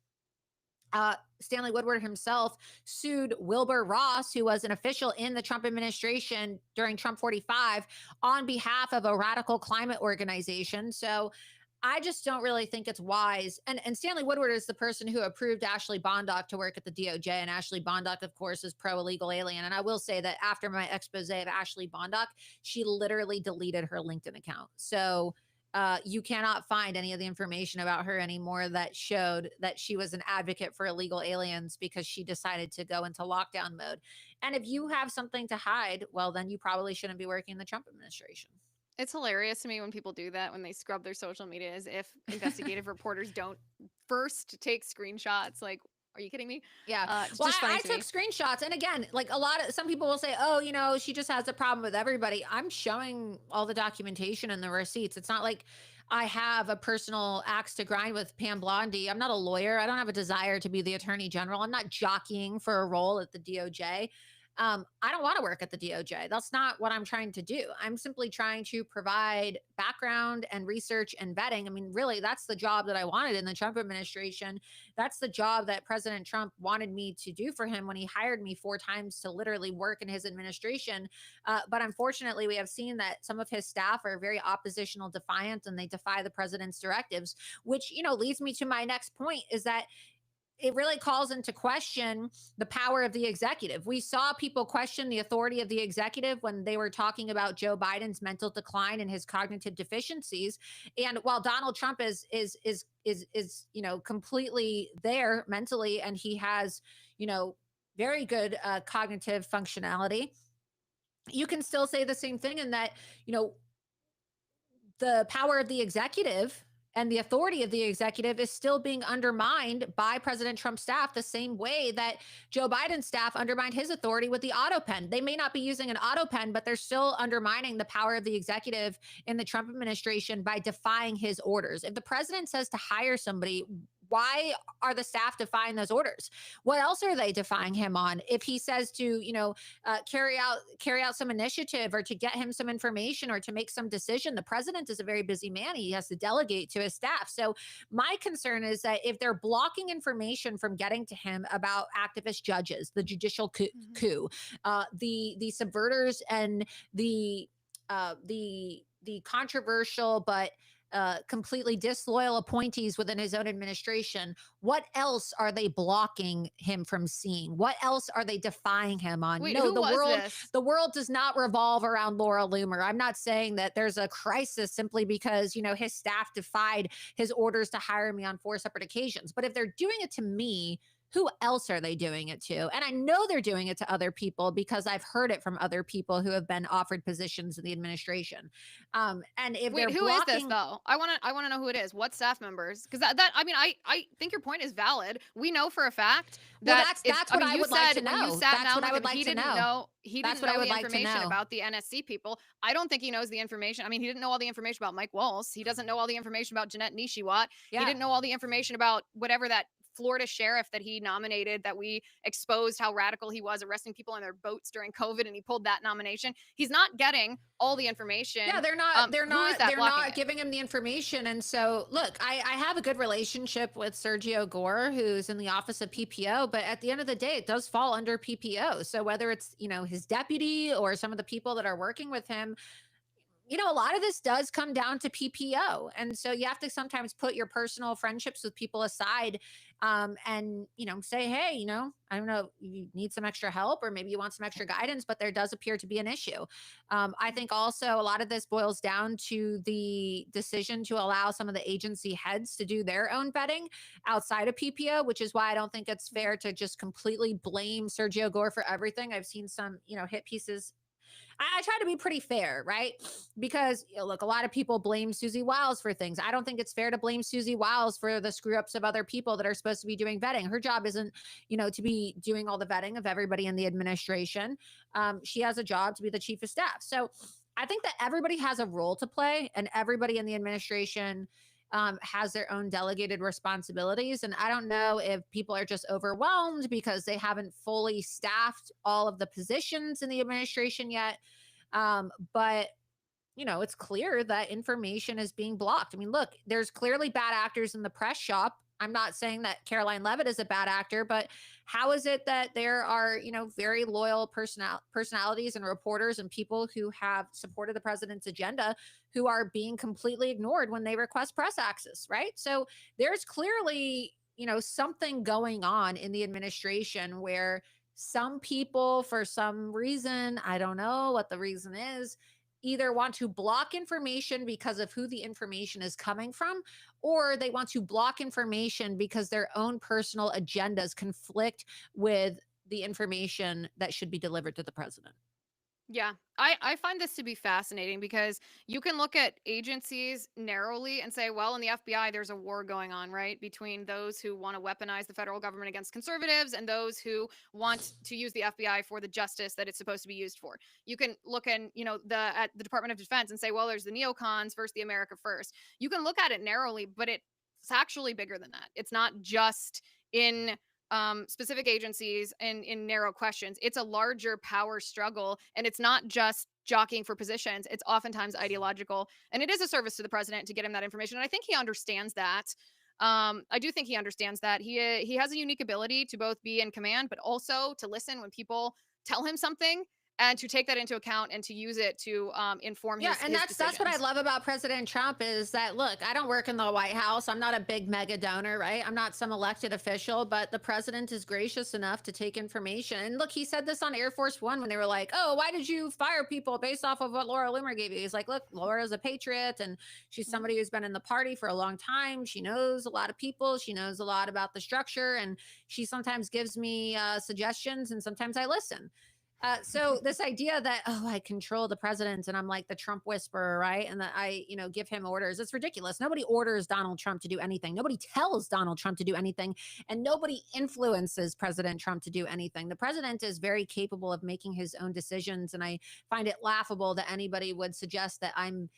F: Stanley Woodward himself sued Wilbur Ross, who was an official in the Trump administration during Trump 45, on behalf of a radical climate organization. So I just don't really think it's wise. And Stanley Woodward is the person who approved Ashley Bondoc to work at the DOJ. And Ashley Bondoc, of course, is pro-illegal alien. And I will say that after my expose of Ashley Bondoc, she literally deleted her LinkedIn account. So you cannot find any of the information about her anymore that showed that she was an advocate for illegal aliens because she decided to go into lockdown mode. And if you have something to hide, well, then you probably shouldn't be working in the Trump administration.
A: It's hilarious to me when people do that, when they scrub their social media, as if investigative reporters don't first take screenshots. Like, are you kidding me?
F: Yeah.
A: It's
F: Well,
A: just funny
F: I
A: to
F: took
A: me.
F: screenshots. And again, like some people will say, oh, she just has a problem with everybody. I'm showing all the documentation and the receipts. It's not like I have a personal axe to grind with Pam Blondie. I'm not a lawyer. I don't have a desire to be the attorney general. I'm not jockeying for a role at the DOJ. I don't want to work at the DOJ. That's not what I'm trying to do. I'm simply trying to provide background and research and vetting. I mean, really, that's the job that I wanted in the Trump administration. That's the job that President Trump wanted me to do for him when he hired me 4 times to literally work in his administration. But unfortunately, we have seen that some of his staff are very oppositional defiant, and they defy the president's directives, which, leads me to my next point, is that it really calls into question the power of the executive. We saw people question the authority of the executive when they were talking about Joe Biden's mental decline and his cognitive deficiencies. And while Donald Trump is completely there mentally, and he has, very good cognitive functionality, you can still say the same thing in that, the power of the executive and the authority of the executive is still being undermined by President Trump's staff the same way that Joe Biden's staff undermined his authority with the auto pen. They may not be using an auto pen, but they're still undermining the power of the executive in the Trump administration by defying his orders. If the president says to hire somebody, why are the staff defying those orders? What else are they defying him on? If he says to, carry out some initiative, or to get him some information, or to make some decision, the president is a very busy man. He has to delegate to his staff. So my concern is that if they're blocking information from getting to him about activist judges, the judicial coup, the subverters, and the controversial but completely disloyal appointees within his own administration, what else are they blocking him from seeing? What else are they defying him on?
A: Wait,
F: No,
A: who was this?
F: the world does not revolve around Laura Loomer. I'm not saying that there's a crisis simply because, his staff defied his orders to hire me on 4 separate occasions. But if they're doing it to me, who else are they doing it to? And I know they're doing it to other people because I've heard it from other people who have been offered positions in the administration. And if
A: Wait,
F: they're
A: who
F: blocking,
A: is this though? I want to know who it is. What staff members? Because I think your point is valid. We know for a fact that
F: well, that's what I would like to know.
A: When you sat
F: That's
A: down
F: what I
A: with
F: would
A: him,
F: like
A: he
F: to
A: didn't
F: know.
A: He
F: That's
A: didn't
F: what I
A: know
F: would
A: the
F: like to
A: information
F: know.
A: about the NSC people. I don't think he knows the information. I mean, he didn't know all the information about Mike Waltz. He doesn't know all the information about Janette Nesheiwat.
F: Yeah.
A: He didn't know all the information about whatever that Florida sheriff that he nominated, that we exposed how radical he was, arresting people in their boats during COVID, and he pulled that nomination. He's not getting all the information.
F: Yeah, they're not giving him the information. And so, look, I have a good relationship with Sergio Gore, who's in the office of PPO, but at the end of the day, it does fall under PPO. So whether it's, his deputy or some of the people that are working with him, a lot of this does come down to PPO. And so you have to sometimes put your personal friendships with people aside, and, say, hey, I don't know, you need some extra help or maybe you want some extra guidance, but there does appear to be an issue. I think also a lot of this boils down to the decision to allow some of the agency heads to do their own vetting outside of PPO, which is why I don't think it's fair to just completely blame Sergio Gore for everything. I've seen some, hit pieces. I try to be pretty fair, right? Because look, a lot of people blame Susie Wiles for things. I don't think it's fair to blame Susie Wiles for the screw ups of other people that are supposed to be doing vetting. Her job isn't, to be doing all the vetting of everybody in the administration. She has a job to be the chief of staff. So I think that everybody has a role to play, and everybody in the administration has their own delegated responsibilities. And I don't know if people are just overwhelmed because they haven't fully staffed all of the positions in the administration yet. But it's clear that information is being blocked. I mean, look, there's clearly bad actors in the press shop. I'm not saying that Caroline Levitt is a bad actor, but how is it that there are, very loyal personalities and reporters and people who have supported the president's agenda who are being completely ignored when they request press access, right? So there's clearly, something going on in the administration where some people, for some reason, I don't know what the reason is, either want to block information because of who the information is coming from, or they want to block information because their own personal agendas conflict with the information that should be delivered to the president.
A: Yeah, I find this to be fascinating because you can look at agencies narrowly and say, well, in the FBI, there's a war going on, right? Between those who want to weaponize the federal government against conservatives and those who want to use the FBI for the justice that it's supposed to be used for. You can look at the Department of Defense and say, well, there's the neocons versus the America First. You can look at it narrowly, but it's actually bigger than that. It's not just in specific agencies and in narrow questions. It's a larger power struggle, and it's not just jockeying for positions. It's oftentimes ideological, and it is a service to the president to get him that information. And I think he understands that. I do think he understands that. He has a unique ability to both be in command, but also to listen when people tell him something, and to take that into account and to use it to inform his
F: and that's what I
A: decisions.
F: love about President Trump is that, look, I don't work in the White House. I'm not a big mega donor, right? I'm not some elected official, but the president is gracious enough to take information. And look, he said this on Air Force One when they were like, oh, why did you fire people based off of what Laura Loomer gave you? He's like, look, Laura's a patriot, and she's somebody who's been in the party for a long time. She knows a lot of people. She knows a lot about the structure, and she sometimes gives me suggestions, and sometimes I listen. So this idea that, oh, I control the president and I'm like the Trump whisperer, right? And that I, give him orders. It's ridiculous. Nobody orders Donald Trump to do anything. Nobody tells Donald Trump to do anything. And nobody influences President Trump to do anything. The president is very capable of making his own decisions. And I find it laughable that anybody would suggest that I'm,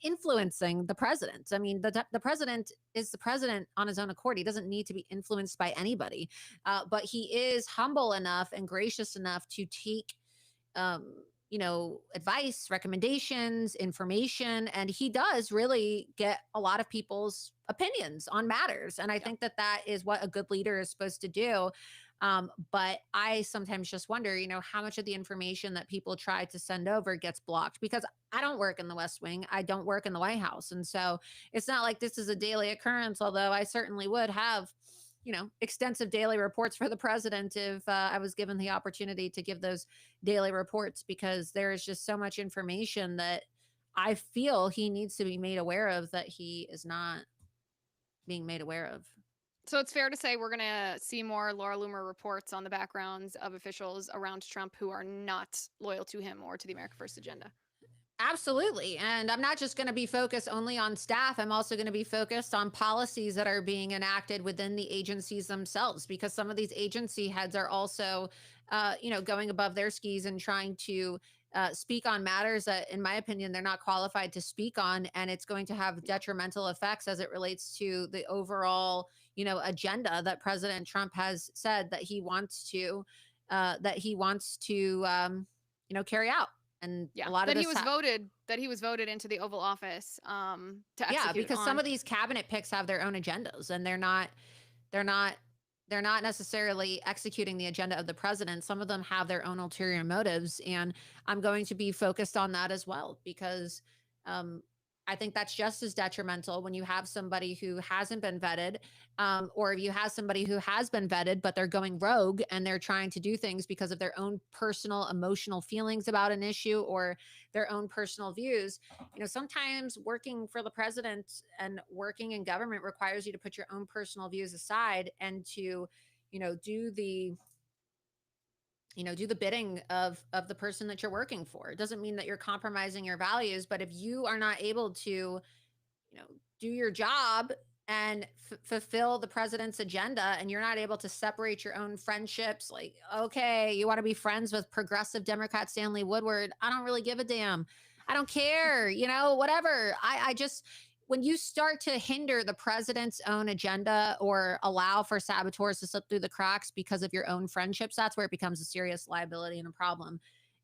F: influencing the president. I mean, the president is the president on his own accord. He doesn't need to be influenced by anybody. But he is humble enough and gracious enough to take advice, recommendations, information, and he does really get a lot of people's opinions on matters. And I think that is what a good leader is supposed to do. But I sometimes just wonder, how much of the information that people try to send over gets blocked, because I don't work in the West Wing. I don't work in the White House. And so it's not like this is a daily occurrence, although I certainly would have extensive daily reports for the president if I was given the opportunity to give those daily reports, because there is just so much information that I feel he needs to be made aware of that he is not being made aware of.
A: So it's fair to say we're going to see more Laura Loomer reports on the backgrounds of officials around Trump who are not loyal to him or to the America First agenda.
F: Absolutely. And I'm not just going to be focused only on staff. I'm also going to be focused on policies that are being enacted within the agencies themselves, because some of these agency heads are also, going above their skis and trying to speak on matters that, in my opinion, they're not qualified to speak on. And it's going to have detrimental effects as it relates to the overall, agenda that President Trump has said that he wants to carry out. And a lot of
A: that he was voted into the Oval Office to execute
F: because some of these cabinet picks have their own agendas, and they're not necessarily executing the agenda of the president. Some of them have their own ulterior motives, and I'm going to be focused on that as well, because I think that's just as detrimental when you have somebody who hasn't been vetted, or if you have somebody who has been vetted, but they're going rogue and they're trying to do things because of their own personal emotional feelings about an issue or their own personal views. Sometimes working for the president and working in government requires you to put your own personal views aside and to, do the bidding of the person that you're working for. It doesn't mean that you're compromising your values, but if you are not able to, do your job and fulfill the president's agenda, and you're not able to separate your own friendships, like, okay, you want to be friends with progressive Democrat Stanley Woodward, I don't really give a damn, I don't care, whatever. I just, when you start to hinder the president's own agenda or allow for saboteurs to slip through the cracks because of your own friendships, that's where it becomes a serious liability and a problem.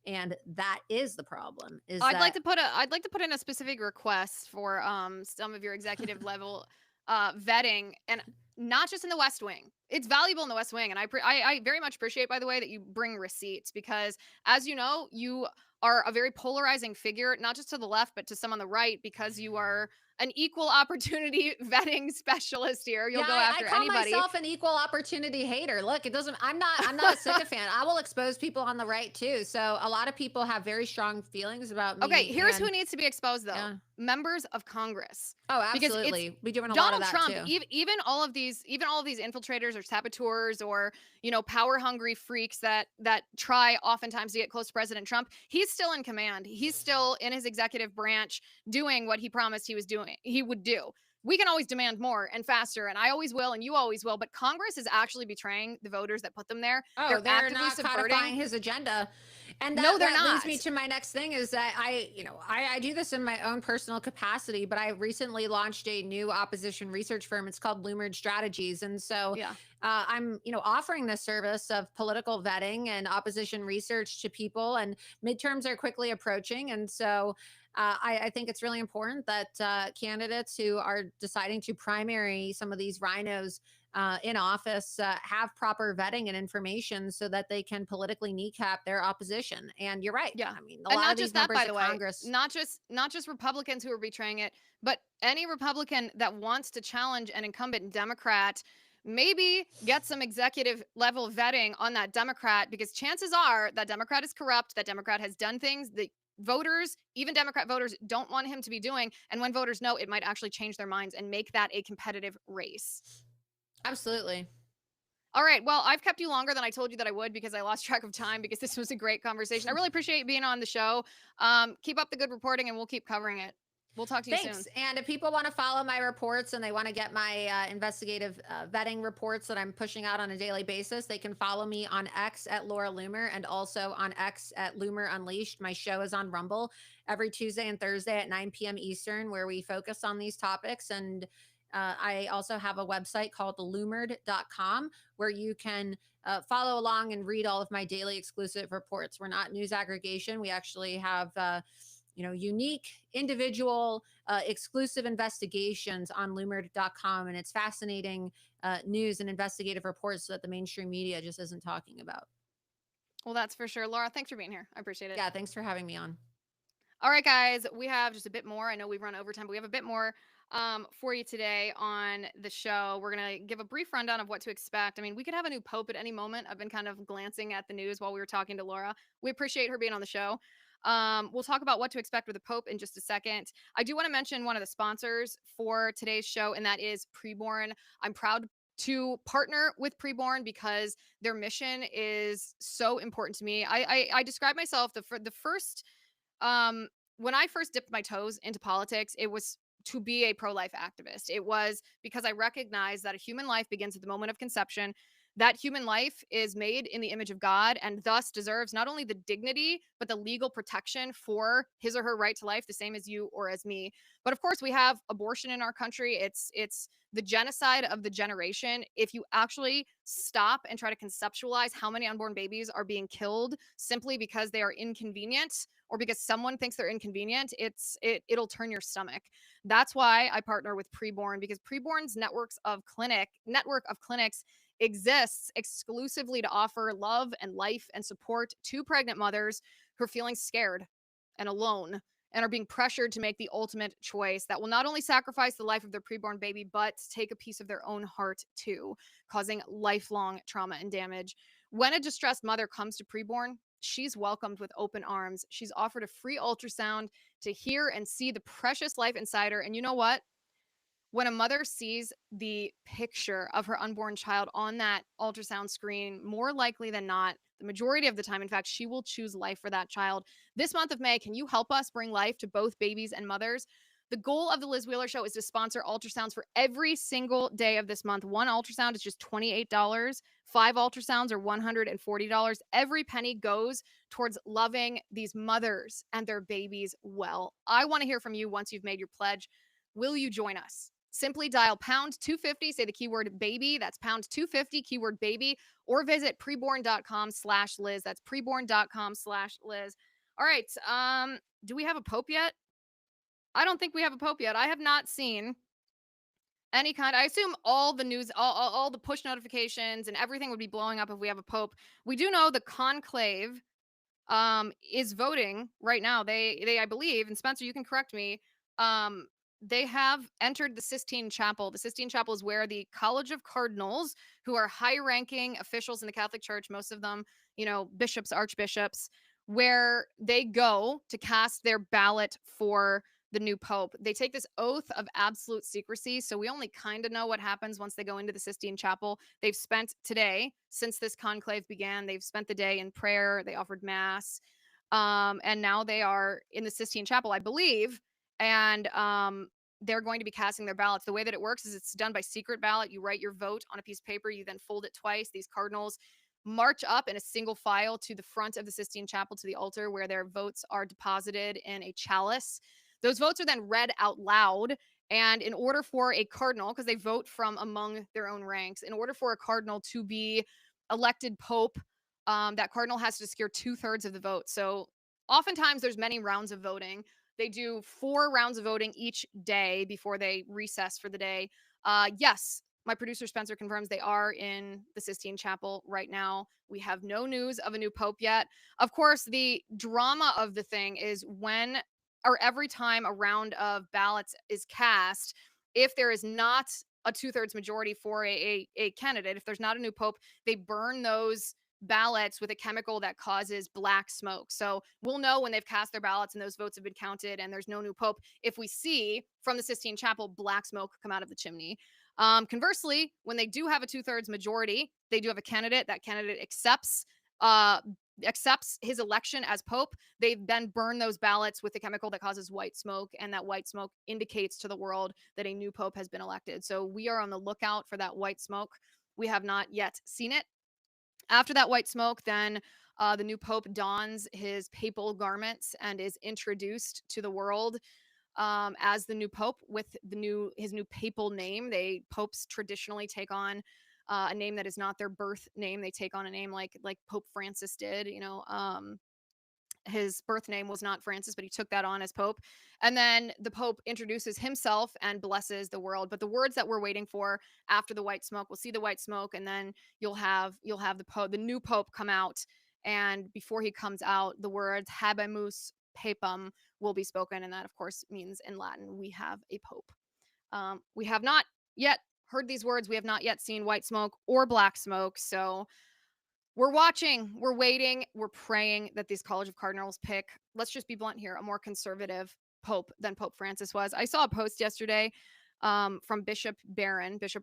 F: And that is the problem.
A: I'd like to put in a specific request for some of your executive level vetting, and not just in the West Wing. It's valuable in the West Wing, and I very much appreciate, by the way, that you bring receipts, because, as you know, you are a very polarizing figure, not just to the left but to some on the right, because you are an equal opportunity vetting specialist here. You'll go after
F: I call
A: anybody.
F: myself an equal opportunity hater. Look, it doesn't, I'm not a sycophant. I will expose people on the right too. So a lot of people have very strong feelings about me.
A: Okay, here's who needs to be exposed, though.
F: Yeah.
A: Members of Congress.
F: Oh,
A: Because
F: absolutely. We're doing a
A: Donald
F: lot of that
A: Trump,
F: too.
A: even all of these infiltrators or saboteurs or power hungry freaks that try oftentimes to get close to President Trump, he's still in command. He's still in his executive branch doing what he promised he would do. We can always demand more and faster, and I always will, and you always will. But Congress is actually betraying the voters that put them there.
F: Oh, they're
A: actively
F: not codifying his agenda. And that,
A: No, they're
F: that
A: not.
F: leads me to my next thing is that I do this in my own personal capacity, but I recently launched a new opposition research firm. It's called Loomer Strategies. And so
A: Yeah.
F: I'm, offering this service of political vetting and opposition research to people, and midterms are quickly approaching. And so I think it's really important that candidates who are deciding to primary some of these rhinos in office have proper vetting and information so that they can politically kneecap their opposition. And you're right.
A: Yeah.
F: I mean, a
A: And
F: lot
A: not
F: of these
A: just that,
F: members
A: by
F: of
A: the way,
F: Congress.
A: not just Republicans who are betraying it, but any Republican that wants to challenge an incumbent Democrat, maybe get some executive level vetting on that Democrat, because chances are that Democrat is corrupt, that Democrat has done things that voters, even Democrat voters, don't want him to be doing. And when voters know, it might actually change their minds and make that a competitive race.
F: Absolutely.
A: All right. Well, I've kept you longer than I told you that I would, because I lost track of time, because this was a great conversation. I really appreciate you being on the show. Keep up the good reporting, and we'll keep covering it. We'll talk to you
F: Thanks.
A: soon.
F: And if people want to follow my reports and they want to get my investigative vetting reports that I'm pushing out on a daily basis, they can follow me on X at Laura Loomer, and also on X at Loomer Unleashed. My show is on Rumble every Tuesday and Thursday at 9 p.m. Eastern, where we focus on these topics. And I also have a website called theloomered.com, where you can follow along and read all of my daily exclusive reports. We're not news aggregation. We actually have unique, individual, exclusive investigations on loomered.com. And it's fascinating news and investigative reports that the mainstream media just isn't talking about.
A: Well, that's for sure. Laura, thanks for being here. I appreciate it.
F: Yeah, thanks for having me on.
A: All right, guys, we have just a bit more. I know we've run overtime, but we have a bit more for you today on the show. We're going to give a brief rundown of what to expect. I mean, we could have a new pope at any moment. I've been kind of glancing at the news while we were talking to Laura. We appreciate her being on the show. We'll talk about what to expect with the Pope in just a second. I do want to mention one of the sponsors for today's show, and that is Preborn. I'm proud to partner with Preborn because their mission is so important to me. I describe myself the first when I first dipped my toes into politics, it was to be a pro-life activist. It was because I recognized that a human life begins at the moment of conception. That human life is made in the image of God and thus deserves not only the dignity, but the legal protection for his or her right to life, the same as you or as me. But of course, we have abortion in our country. It's the genocide of the generation. If you actually stop and try to conceptualize how many unborn babies are being killed simply because they are inconvenient or because someone thinks they're inconvenient, it'll turn your stomach. That's why I partner with Preborn, because Preborn's network of clinics exists exclusively to offer love and life and support to pregnant mothers who are feeling scared and alone and are being pressured to make the ultimate choice that will not only sacrifice the life of their preborn baby, but take a piece of their own heart too, causing lifelong trauma and damage. When a distressed mother comes to preborn, she's welcomed with open arms. She's offered a free ultrasound to hear and see the precious life inside her. And you know what? When a mother sees the picture of her unborn child on that ultrasound screen, more likely than not, the majority of the time, in fact, she will choose life for that child. This month of May, can you help us bring life to both babies and mothers? The goal of the Liz Wheeler Show is to sponsor ultrasounds for every single day of this month. One ultrasound is just $28. 5 ultrasounds are $140. Every penny goes towards loving these mothers and their babies well. I want to hear from you once you've made your pledge. Will you join us? Simply dial pound 250, say the keyword baby. That's pound 250, keyword baby, or visit preborn.com/Liz. That's preborn.com/Liz. All right. Do we have a pope yet? I don't think we have a pope yet. I have not seen any kind. I assume all the news, all the push notifications and everything would be blowing up if we have a pope. We do know the conclave is voting right now. They I believe, and Spencer, you can correct me, they have entered the Sistine Chapel. The Sistine Chapel is where the College of Cardinals, who are high-ranking officials in the Catholic Church, most of them, bishops, archbishops, where they go to cast their ballot for the new pope. They take this oath of absolute secrecy, so we only kind of know what happens once they go into the Sistine Chapel. They've spent today, since this conclave began, they've spent the day in prayer. They offered mass, and now they are in the Sistine Chapel, I believe, and they're going to be casting their ballots. The way that it works is it's done by secret ballot. You write your vote on a piece of paper, you then fold it twice. These cardinals march up in a single file to the front of the Sistine Chapel, to the altar where their votes are deposited in a chalice. Those votes are then read out loud. And in order for a cardinal, because they vote from among their own ranks, in order for a cardinal to be elected pope, that cardinal has to secure 2/3 of the vote. So oftentimes there's many rounds of voting. They do 4 rounds of voting each day before they recess for the day. Yes, my producer Spencer confirms they are in the Sistine Chapel right now. We have no news of a new pope yet. Of course, the drama of the thing is every time a round of ballots is cast, if there is not a 2/3 majority for a candidate, if there's not a new pope, they burn those ballots with a chemical that causes black smoke. So we'll know when they've cast their ballots and those votes have been counted and there's no new pope if we see from the Sistine Chapel black smoke come out of the chimney. Conversely, when they do have a 2/3 majority, they do have a candidate. That candidate accepts his election as pope. They then burn those ballots with a chemical that causes white smoke, and that white smoke indicates to the world that a new pope has been elected. So we are on the lookout for that white smoke. We have not yet seen it. After that white smoke, then the new pope dons his papal garments and is introduced to the world as the new pope with his new papal name. Popes traditionally take on a name that is not their birth name. They take on a name like Pope Francis did. His birth name was not Francis, but he took that on as Pope. And then the Pope introduces himself and blesses the world. But the words that we're waiting for after the white smoke, we'll see the white smoke, and then you'll have the new Pope come out. And before he comes out, the words "Habemus Papam" will be spoken, and that, of course, means in Latin, "We have a Pope." We have not yet heard these words. We have not yet seen white smoke or black smoke. So we're watching, we're waiting, we're praying that these College of Cardinals pick, let's just be blunt here, a more conservative pope than Pope Francis was. I saw a post yesterday from Bishop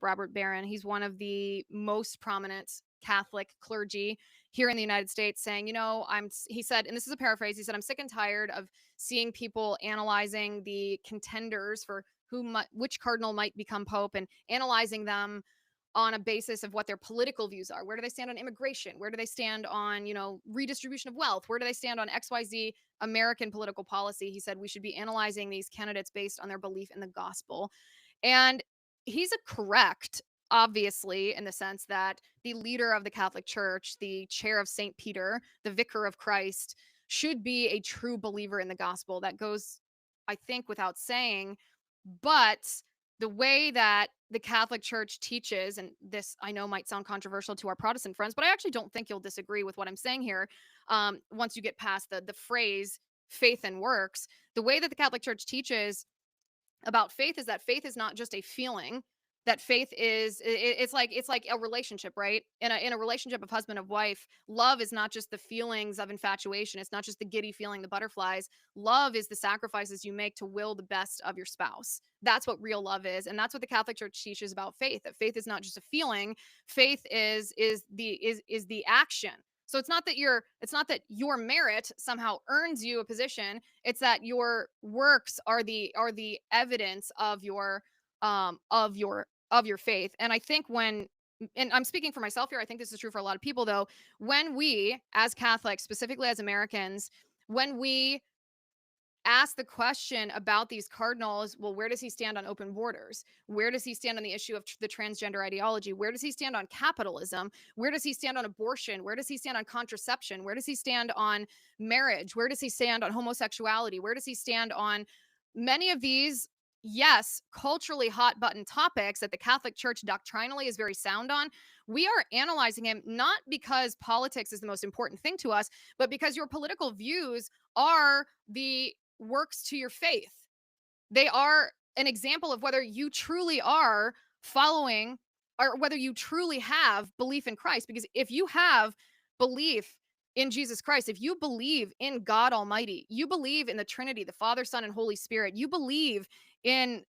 A: Robert Barron. He's one of the most prominent Catholic clergy here in the United States, saying, he said, and this is a paraphrase, he said, "I'm sick and tired of seeing people analyzing the contenders for which cardinal might become pope and analyzing them on a basis of what their political views are. Where do they stand on immigration? Where do they stand on, redistribution of wealth? Where do they stand on XYZ American political policy?" He said we should be analyzing these candidates based on their belief in the gospel. And he's correct, obviously, in the sense that the leader of the Catholic Church, the chair of St. Peter, the vicar of Christ, should be a true believer in the gospel. That goes, I think, without saying. But the way that the Catholic Church teaches, and this I know might sound controversial to our Protestant friends, but I actually don't think you'll disagree with what I'm saying here once you get past the phrase faith and works. The way that the Catholic Church teaches about faith is that faith is not just a feeling, that faith is it's like a relationship, right? In a relationship of husband and wife, love is not just the feelings of infatuation. It's not just the giddy feeling, the butterflies. Love is the sacrifices you make to will the best of your spouse. That's what real love is, and that's what the Catholic Church teaches about faith. That faith is not just a feeling. Faith is the action. So it's not that your merit somehow earns you a position. It's that your works are the evidence of your faith. And I think and I'm speaking for myself here, I think this is true for a lot of people though, when we as Catholics, specifically as Americans, when we ask the question about these cardinals, well, where does he stand on open borders? Where does he stand on the issue of the transgender ideology? Where does he stand on capitalism? Where does he stand on abortion? Where does he stand on contraception? Where does he stand on marriage? Where does he stand on homosexuality? Where does he stand on many of these, yes, culturally hot button topics that the Catholic Church doctrinally is very sound on? We are analyzing him not because politics is the most important thing to us, but because your political views are the works to your faith. They are an example of whether you truly are following or whether you truly have belief in Christ. Because if you have belief in Jesus Christ, if you believe in God Almighty, you believe in the Trinity, the Father, Son, and Holy Spirit, you believe in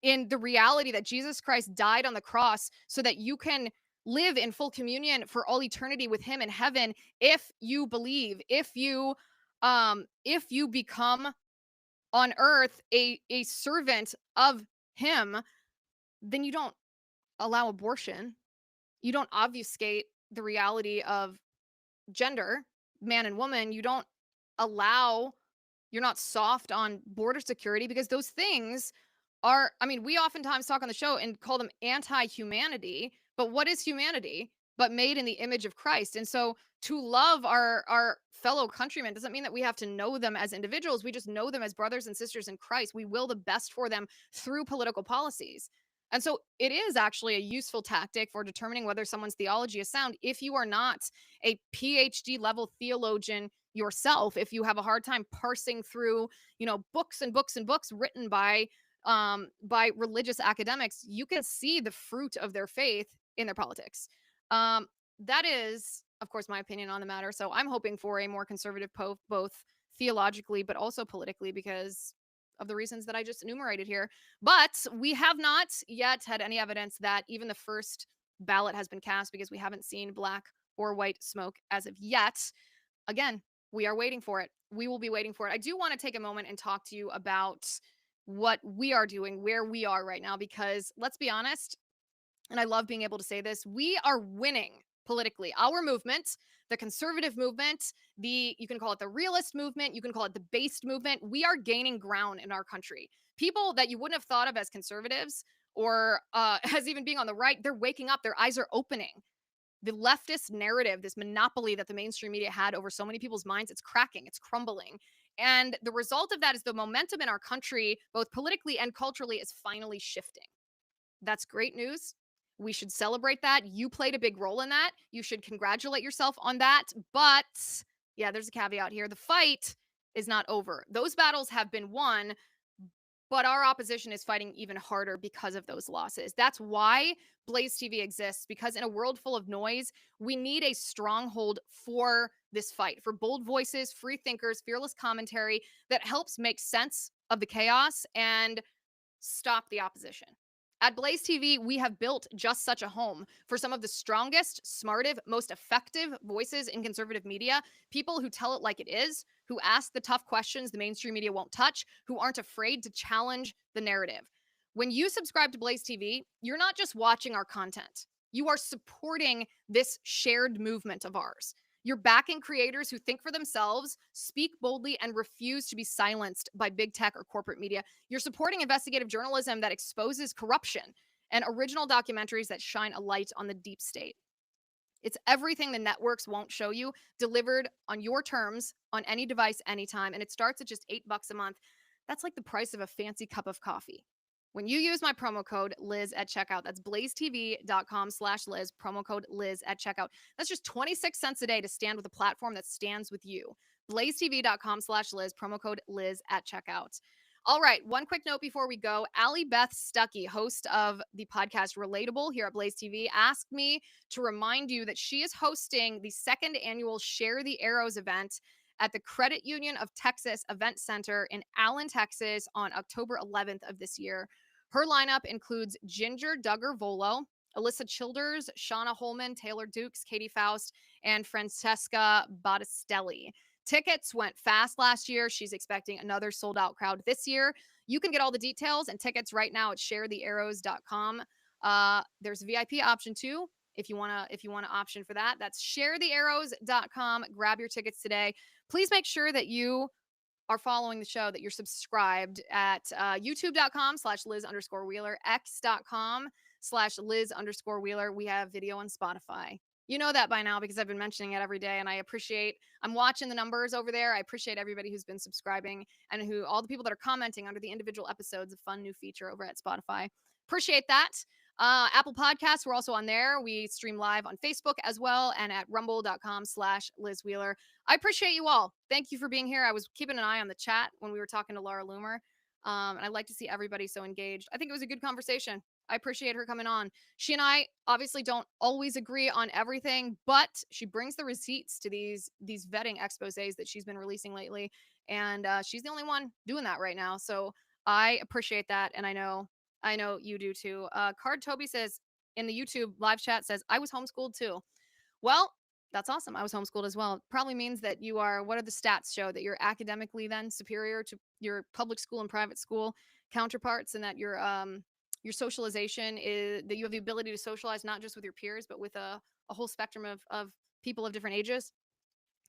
A: the reality that Jesus Christ died on the cross so that you can live in full communion for all eternity with him in heaven. If you believe, if you become on earth a servant of him, then you don't allow abortion. You don't obfuscate the reality of gender, man and woman. You don't allow, you're not soft on border security, because those things are, I mean, we oftentimes talk on the show and call them anti-humanity, but what is humanity but made in the image of Christ? And so to love our fellow countrymen doesn't mean that we have to know them as individuals. We just know them as brothers and sisters in Christ. We will the best for them through political policies. And so it is actually a useful tactic for determining whether someone's theology is sound. If you are not a PhD level theologian yourself, if you have a hard time parsing through, books and books and books written by religious academics, you can see the fruit of their faith in their politics. That is, of course, my opinion on the matter. So I'm hoping for a more conservative pope, both theologically but also politically, because of the reasons that I just enumerated here. But we have not yet had any evidence that even the first ballot has been cast, because we haven't seen black or white smoke as of yet. Again, we are waiting for it. We will be waiting for it. I do want to take a moment and talk to you about what we are doing, where we are right now, because let's be honest, and I love being able to say this, we are winning politically. Our movement, the conservative movement, you can call it the realist movement, you can call it the based movement, we are gaining ground in our country. People that you wouldn't have thought of as conservatives or as even being on the right, they're waking up, their eyes are opening. The leftist narrative, this monopoly that the mainstream media had over so many people's minds, it's cracking, it's crumbling. And the result of that is the momentum in our country, both politically and culturally, is finally shifting. That's great news. We should celebrate that. You played a big role in that. You should congratulate yourself on that. But yeah, there's a caveat here. The fight is not over. Those battles have been won, but our opposition is fighting even harder because of those losses. That's why Blaze TV exists, because in a world full of noise, we need a stronghold for this fight, for bold voices, free thinkers, fearless commentary that helps make sense of the chaos and stop the opposition. At Blaze TV, we have built just such a home for some of the strongest, smartest, most effective voices in conservative media, people who tell it like it is, who ask the tough questions the mainstream media won't touch, who aren't afraid to challenge the narrative. When you subscribe to Blaze TV, you're not just watching our content. You are supporting this shared movement of ours. You're backing creators who think for themselves, speak boldly, and refuse to be silenced by big tech or corporate media. You're supporting investigative journalism that exposes corruption and original documentaries that shine a light on the deep state. It's everything the networks won't show you, delivered on your terms, on any device, anytime. And it starts at just $8 a month. That's like the price of a fancy cup of coffee. When you use my promo code Liz at checkout, that's blazetv.com/Liz, promo code Liz at checkout. That's just 26 cents a day to stand with a platform that stands with you. blazetv.com/Liz, promo code Liz at checkout. All right, one quick note before we go. Allie Beth Stuckey, host of the podcast Relatable here at Blaze TV, asked me to remind you that she is hosting the second annual Share the Arrows event at the Credit Union of Texas Event Center in Allen, Texas on October 11th of this year. Her lineup includes Ginger Duggar Volo, Alyssa Childers, Shauna Holman, Taylor Dukes, Katie Faust, and Francesca Battistelli. Tickets went fast last year. She's expecting another sold-out crowd this year. You can get all the details and tickets right now at sharethearrows.com. There's a VIP option too. If you want to option for that, that's sharethearrows.com. Grab your tickets today. Please make sure that you are following the show, that you're subscribed at youtube.com/Liz_Wheeler, x.com/Liz_Wheeler. We have video on Spotify. You know that by now because I've been mentioning it every day, and I'm watching the numbers over there. I appreciate everybody who's been subscribing and all the people that are commenting under the individual episodes, a fun new feature over at Spotify. Appreciate that. Apple Podcasts, we're also on there. We stream live on Facebook as well, and at rumble.com/Liz Wheeler. I appreciate you all. Thank you for being here. I was keeping an eye on the chat when we were talking to Laura Loomer, and I like to see everybody so engaged. I think it was a good conversation. I appreciate her coming on. She and I obviously don't always agree on everything, but she brings the receipts to these vetting exposés that she's been releasing lately, and she's the only one doing that right now. So I appreciate that, and I know you do too. Card Toby says in the YouTube live chat says, I was homeschooled too. Well, that's awesome. I was homeschooled as well. It probably means that you are, what are the stats show? That you're academically then superior to your public school and private school counterparts, and that your socialization is, that you have the ability to socialize not just with your peers, but with a whole spectrum of people of different ages.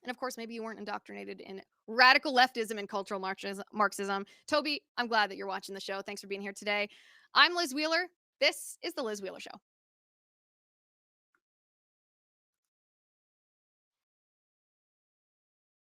A: And of course, maybe you weren't indoctrinated in radical leftism and cultural Marxism. Toby, I'm glad that you're watching the show. Thanks for being here today. I'm Liz Wheeler. This is The Liz Wheeler Show.